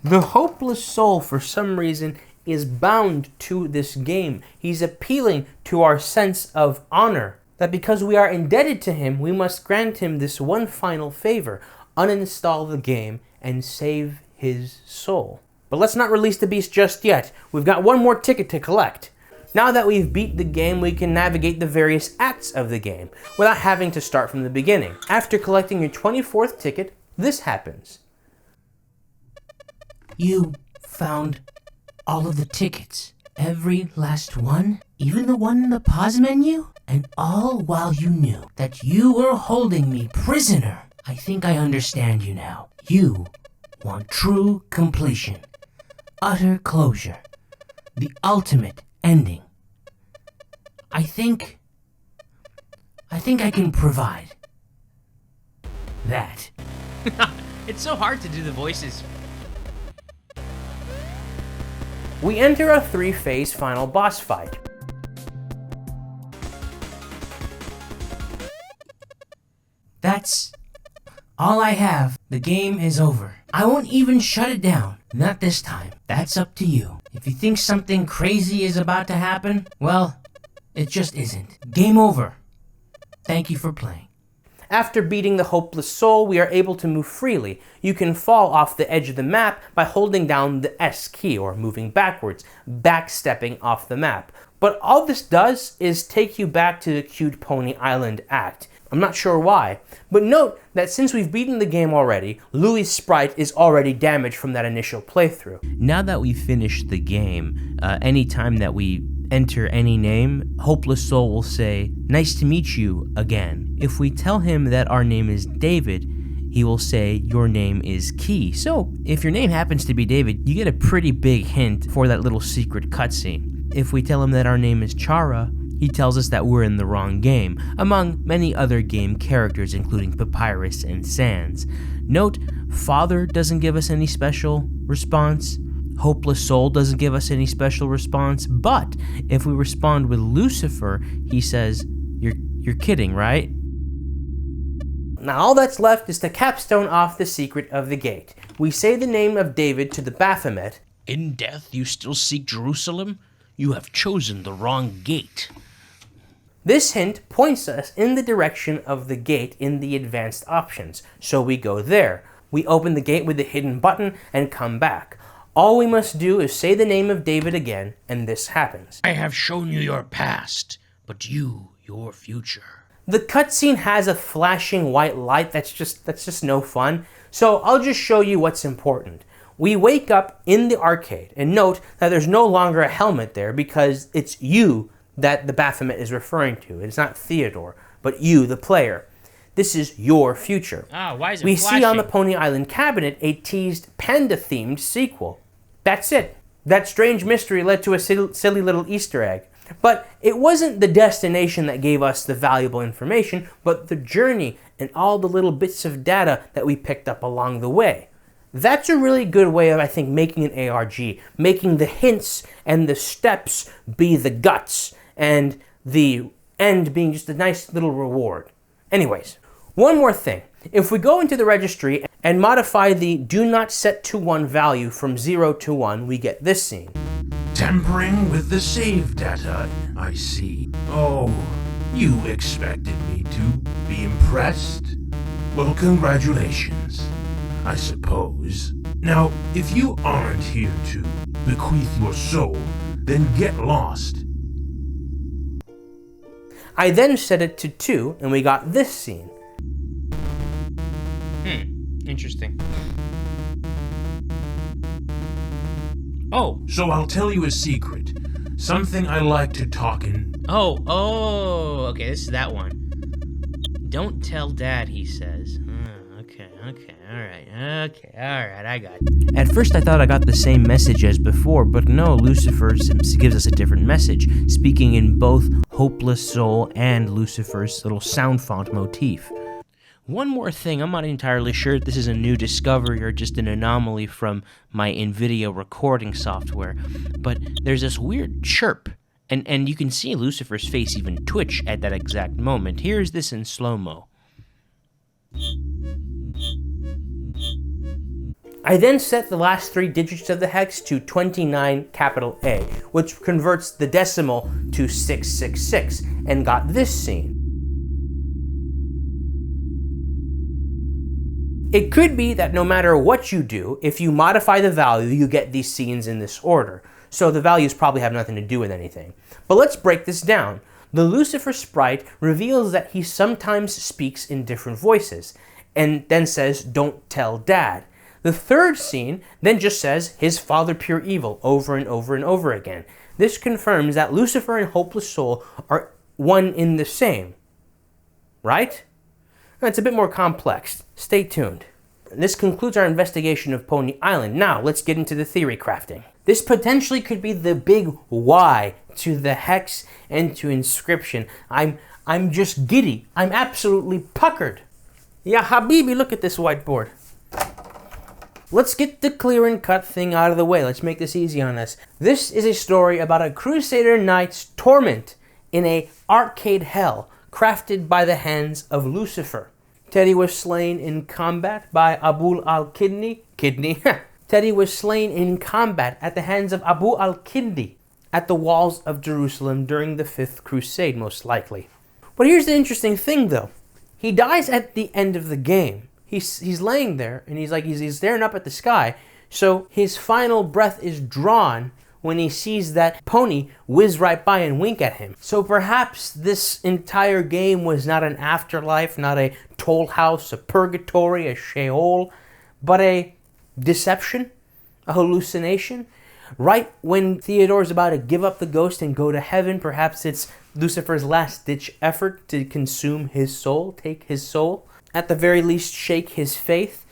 The hopeless soul, for some reason, is bound to this game. He's appealing to our sense of honor, that because we are indebted to him, we must grant him this one final favor: uninstall the game and save his soul. But let's not release the beast just yet. We've got one more ticket to collect. Now that we've beat the game, we can navigate the various acts of the game without having to start from the beginning. After collecting your 24th ticket, this happens. You found all of the tickets. Every last one? Even the one in the pause menu? And all while you knew that you were holding me prisoner. I think I understand you now. You want true completion. Utter closure. The ultimate ending. I think I can provide that. It's so hard to do the voices. We enter a 3-phase final boss fight. That's all I have. The game is over. I won't even shut it down. Not this time. That's up to you. If you think something crazy is about to happen, well, it just isn't. Game over. Thank you for playing. After beating the hopeless soul, we are able to move freely. You can fall off the edge of the map by holding down the S key or moving backwards, backstepping off the map. But all this does is take you back to the Cute Pony Island act. I'm not sure why, but note that since we've beaten the game already, Louie's sprite is already damaged from that initial playthrough. Now that we've finished the game, anytime that we enter any name, Hopeless Soul will say, "Nice to meet you again." If we tell him that our name is David, he will say, "Your name is Key." So, if your name happens to be David, you get a pretty big hint for that little secret cutscene. If we tell him that our name is Chara, he tells us that we're in the wrong game, among many other game characters including Papyrus and Sans. Note, Father doesn't give us any special response, Hopeless Soul doesn't give us any special response, but if we respond with Lucifer, he says, You're kidding, right?" Now all that's left is to capstone off the secret of the gate. We say the name of David to the Baphomet. In death you still seek Jerusalem? You have chosen the wrong gate. This hint points us in the direction of the gate in the advanced options, so we go there. We open the gate with the hidden button and come back. All we must do is say the name of David again, and this happens. I have shown you your past, but you your future. The cutscene has a flashing white light that's just no fun, so I'll just show you what's important. We wake up in the arcade, and note that there's no longer a helmet there because it's you that the Baphomet is referring to. It's not Theodore, but you, the player. This is your future. Why is it We flashing? see on the Pony Island cabinet a teased panda-themed sequel. That's it. That strange mystery led to a silly little Easter egg. But it wasn't the destination that gave us the valuable information, but the journey and all the little bits of data that we picked up along the way. That's a really good way of, I think, making an ARG, making the hints and the steps be the guts, and the end being just a nice little reward. Anyways, one more thing. If we go into the registry and modify the do not set to 1 value from 0 to 1, we get this scene. Tampering with the save data, I see. Oh, you expected me to be impressed? Well, congratulations, I suppose. Now, if you aren't here to bequeath your soul, then get lost. I then set it to 2, and we got this scene. Interesting. Oh! So I'll tell you a secret. Something I like to talk in. Oh, okay, this is that one. Don't tell Dad, he says. Okay, alright, I got it. At first I thought I got the same message as before, but no, Lucifer gives us a different message, speaking in both Hopeless Soul and Lucifer's little sound font motif. One more thing, I'm not entirely sure if this is a new discovery or just an anomaly from my NVIDIA recording software, but there's this weird chirp, and you can see Lucifer's face even twitch at that exact moment. Here's this in slow-mo. I then set the last 3 digits of the hex to 29 capital A, which converts the decimal to 666, and got this scene. It could be that no matter what you do, if you modify the value, you get these scenes in this order. So the values probably have nothing to do with anything. But let's break this down. The Lucifer sprite reveals that he sometimes speaks in different voices, and then says, "Don't tell Dad." The third scene then just says, "His father pure evil," over and over and over again. This confirms that Lucifer and Hopeless Soul are one in the same. Right? It's a bit more complex. Stay tuned. This concludes our investigation of Pony Island. Now, let's get into the theory crafting. This potentially could be the big why to the Hex and to Inscryption. I'm just giddy. I'm absolutely puckered. Ya Habibi, look at this whiteboard. Let's get the clear and cut thing out of the way. Let's make this easy on us. This is a story about a Crusader knight's torment in a arcade hell crafted by the hands of Lucifer. Teddy was slain in combat by Abu al-Kidni. Teddy was slain in combat at the hands of Abu al-Kindi at the walls of Jerusalem during the 5th Crusade, most likely. But here's the interesting thing, though. He dies at the end of the game. He's laying there, and he's staring up at the sky, so his final breath is drawn when he sees that pony whiz right by and wink at him. So perhaps this entire game was not an afterlife, not a toll house, a purgatory, a Sheol, but a deception, a hallucination. Right when Theodore's about to give up the ghost and go to heaven, perhaps it's Lucifer's last-ditch effort to consume his soul, take his soul, at the very least shake his faith.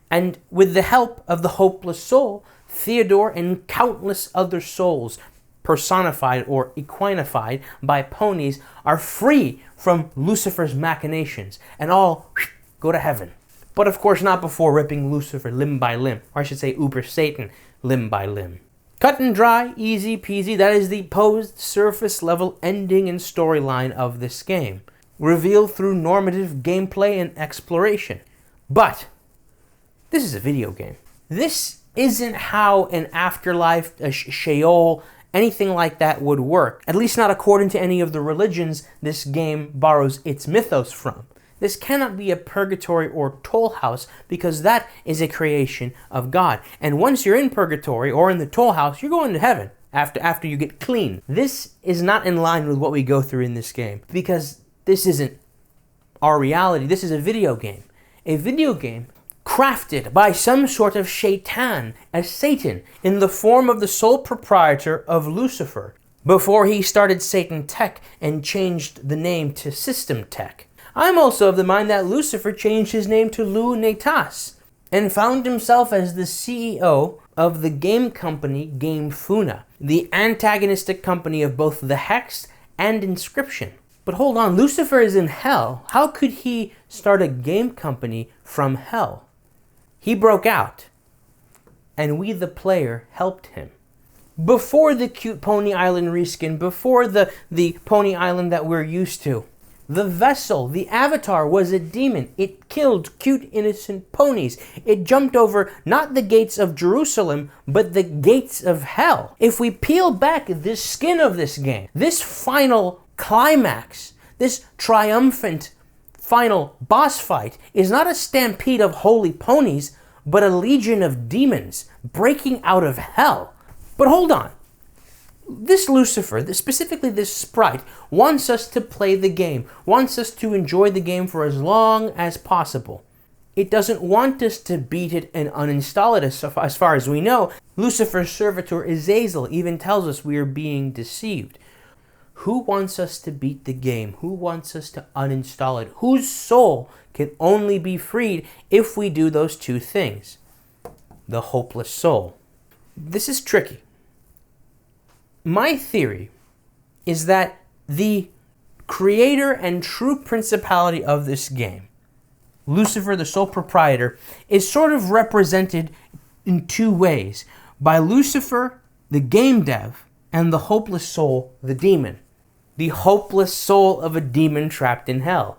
And with the help of the hopeless soul, Theodore and countless other souls, personified or equinified by ponies, are free from Lucifer's machinations and all go to heaven. But of course not before ripping Lucifer limb by limb, or I should say Uber Satan limb by limb. Cut and dry, easy peasy, that is the posed surface level ending and storyline of this game, revealed through normative gameplay and exploration. But this is a video game. This isn't how an afterlife, a Sheol, anything like that would work, at least not according to any of the religions this game borrows its mythos from. This cannot be a purgatory or toll house because that is a creation of God. And once you're in purgatory or in the toll house, you're going to heaven after you get clean. This is not in line with what we go through in this game because this isn't our reality. This is a video game. A video game crafted by some sort of shaitan, a Satan, in the form of the sole proprietor of Lucifer, before he started Satan Tech and changed the name to System Tech. I'm also of the mind that Lucifer changed his name to Lou Natas and found himself as the CEO of the game company Game Funa, the antagonistic company of both the Hex and Inscryption. But hold on, Lucifer is in hell. How could he start a game company from hell? He broke out, and we the player helped him. Before the cute Pony Island reskin, before the Pony Island that we're used to, the vessel, the avatar, was a demon. It killed cute, innocent ponies. It jumped over not the gates of Jerusalem, but the gates of hell. If we peel back the skin of this game, this final climax, this triumphant final boss fight is not a stampede of holy ponies, but a legion of demons breaking out of hell. But hold on. This Lucifer, specifically this sprite, wants us to play the game, wants us to enjoy the game for as long as possible. It doesn't want us to beat it and uninstall it as far as we know. Lucifer's servitor Azazel even tells us we are being deceived. Who wants us to beat the game? Who wants us to uninstall it? Whose soul can only be freed if we do those two things? The hopeless soul. This is tricky. My theory is that the creator and true principality of this game, Lucifer, the sole proprietor, is sort of represented in two ways. By Lucifer, the game dev, and the hopeless soul, the demon. The hopeless soul of a demon trapped in hell.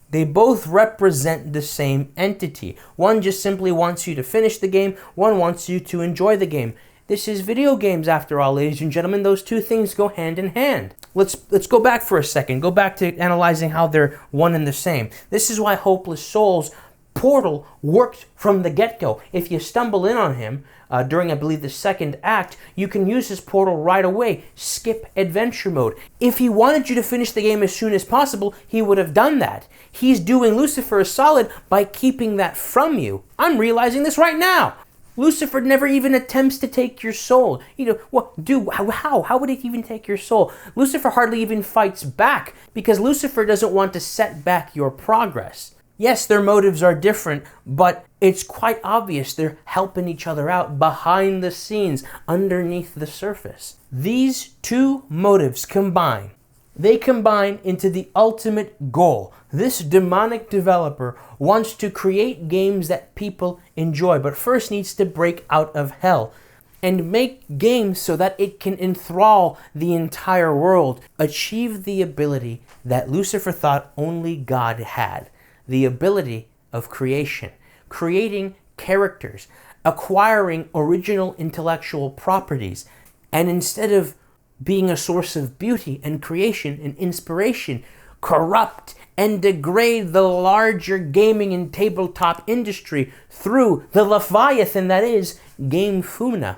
They both represent the same entity. One just simply wants you to finish the game. One wants you to enjoy the game. This is video games after all, ladies and gentlemen. Those two things go hand in hand. Let's go back for a second. Go back to analyzing how they're one and the same. This is why Hopeless Soul's portal worked from the get-go. If you stumble in on him during, I believe, the second act, you can use his portal right away. Skip adventure mode. If he wanted you to finish the game as soon as possible, he would have done that. He's doing Lucifer a solid by keeping that from you. I'm realizing this right now. Lucifer never even attempts to take your soul. How would it even take your soul? Lucifer hardly even fights back because Lucifer doesn't want to set back your progress. Yes, their motives are different, but it's quite obvious they're helping each other out behind the scenes, underneath the surface. These two motives combine they combine into the ultimate goal. This demonic developer wants to create games that people enjoy, but first needs to break out of hell and make games so that it can enthrall the entire world, achieve the ability that Lucifer thought only God had, the ability of creation, creating characters, acquiring original intellectual properties, and instead of being a source of beauty and creation and inspiration, corrupt and degrade the larger gaming and tabletop industry through the Leviathan that is Game Funa,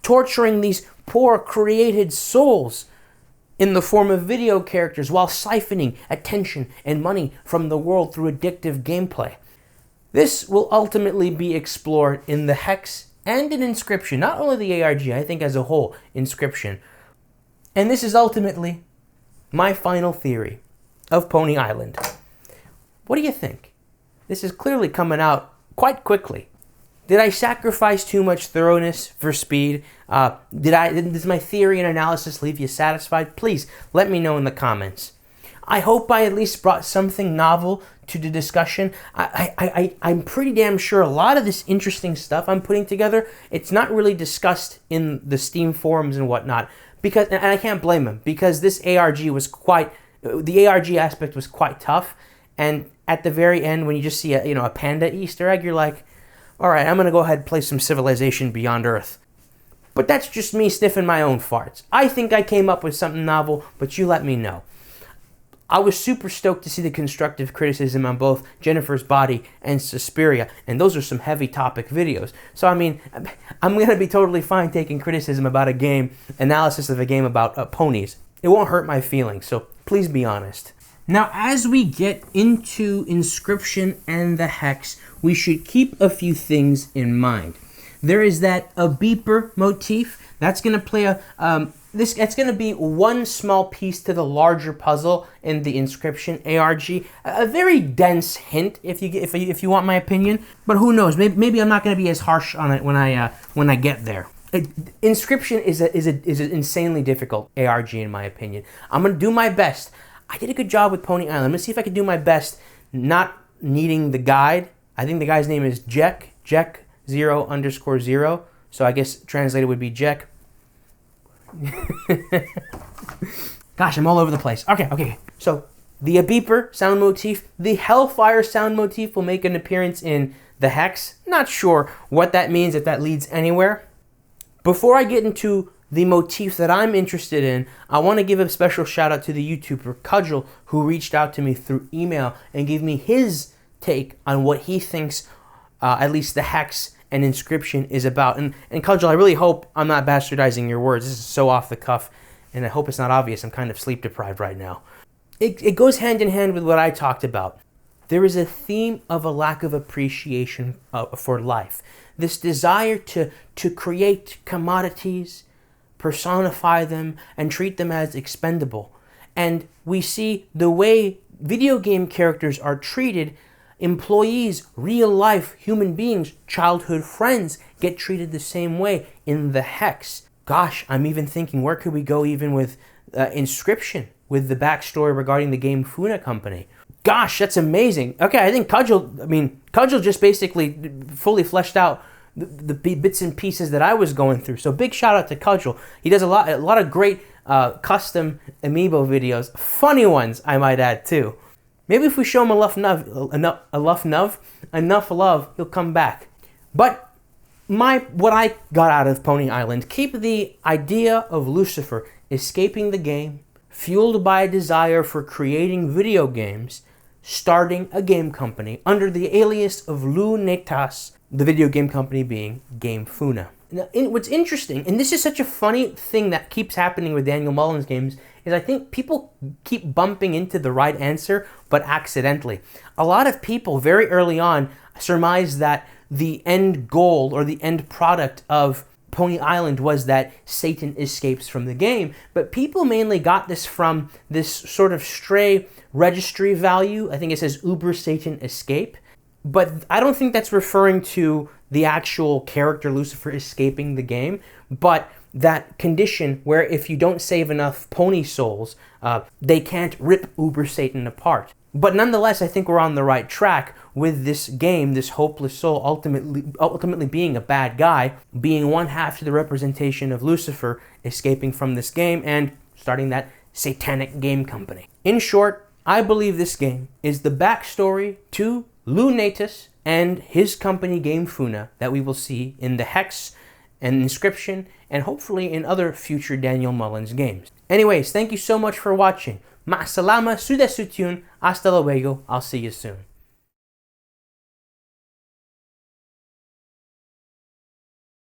torturing these poor created souls in the form of video characters while siphoning attention and money from the world through addictive gameplay. This will ultimately be explored in the Hex and in Inscryption, not only the ARG, I think as a whole, Inscryption. And this is ultimately my final theory of Pony Island. What do you think? This is clearly coming out quite quickly. Did I sacrifice too much thoroughness for speed? Does my theory and analysis leave you satisfied? Please let me know in the comments. I hope I at least brought something novel to the discussion. I'm pretty damn sure a lot of this interesting stuff I'm putting together, it's not really discussed in the Steam forums and whatnot. Because, and I can't blame him, because this ARG was the ARG aspect was quite tough. And at the very end, when you just see a panda Easter egg, you're like, all right, I'm going to go ahead and play some Civilization Beyond Earth. But that's just me sniffing my own farts. I think I came up with something novel, but you let me know. I was super stoked to see the constructive criticism on both Jennifer's Body and Suspiria, and those are some heavy topic videos. So, I mean, I'm going to be totally fine taking criticism about a game, analysis of a game about ponies. It won't hurt my feelings, so please be honest. Now, as we get into Inscryption and the Hex, we should keep a few things in mind. There is a beeper motif. That's going to play it's going to be one small piece to the larger puzzle in the Inscryption ARG. A very dense hint, if you want my opinion. But who knows? Maybe I'm not going to be as harsh on it when I get there. Inscryption is an insanely difficult ARG in my opinion. I'm going to do my best. I did a good job with Pony Island. I'm going to see if I can do my best not needing the guide. I think the guy's name is Jek 0_0. So I guess translated would be Jek. Gosh, I'm all over the place. Okay. So the beeper sound motif, the Hellfire sound motif will make an appearance in the Hex. Not sure what that means, if that leads anywhere. Before I get into the motif that I'm interested in, I want to give a special shout out to the YouTuber Cudgle, who reached out to me through email and gave me his take on what he thinks at least the Hex and Inscryption is about. And Cudgle, I really hope I'm not bastardizing your words. This is so off the cuff, and I hope it's not obvious. I'm kind of sleep deprived right now. It goes hand in hand with what I talked about. There is a theme of a lack of appreciation for life. This desire to create commodities, personify them, and treat them as expendable. And we see the way video game characters are treated. Employees, real life human beings, childhood friends get treated the same way in the Hex. Gosh, I'm even thinking, where could we go even with Inscryption, with the backstory regarding the Game Funa company? Gosh, that's amazing. Okay, I think Cudgle just basically fully fleshed out the bits and pieces that I was going through. So big shout out to Cudgle. He does a lot of great custom amiibo videos, funny ones I might add too. Maybe if we show him enough love, he'll come back. But what I got out of Pony Island, keep the idea of Lucifer escaping the game, fueled by a desire for creating video games, starting a game company under the alias of Lunetas, the video game company being Game Funa. Now, what's interesting, and this is such a funny thing that keeps happening with Daniel Mullin's games, is I think people keep bumping into the right answer, but accidentally. A lot of people very early on surmised that the end goal or the end product of Pony Island was that Satan escapes from the game, but people mainly got this from this sort of stray registry value. I think it says Uber Satan Escape, but I don't think that's referring to the actual character Lucifer escaping the game, but that condition where if you don't save enough pony souls, they can't rip Uber Satan apart. But nonetheless, I think we're on the right track with this game, this hopeless soul ultimately being a bad guy, being one half to the representation of Lucifer, escaping from this game and starting that satanic game company. In short, I believe this game is the backstory to Lunatus and his company Game Funa that we will see in the Hex and Inscryption and hopefully in other future Daniel Mullin's games. Anyways, thank you so much for watching. Ma'asalama, sudesutun, hasta luego, I'll see you soon.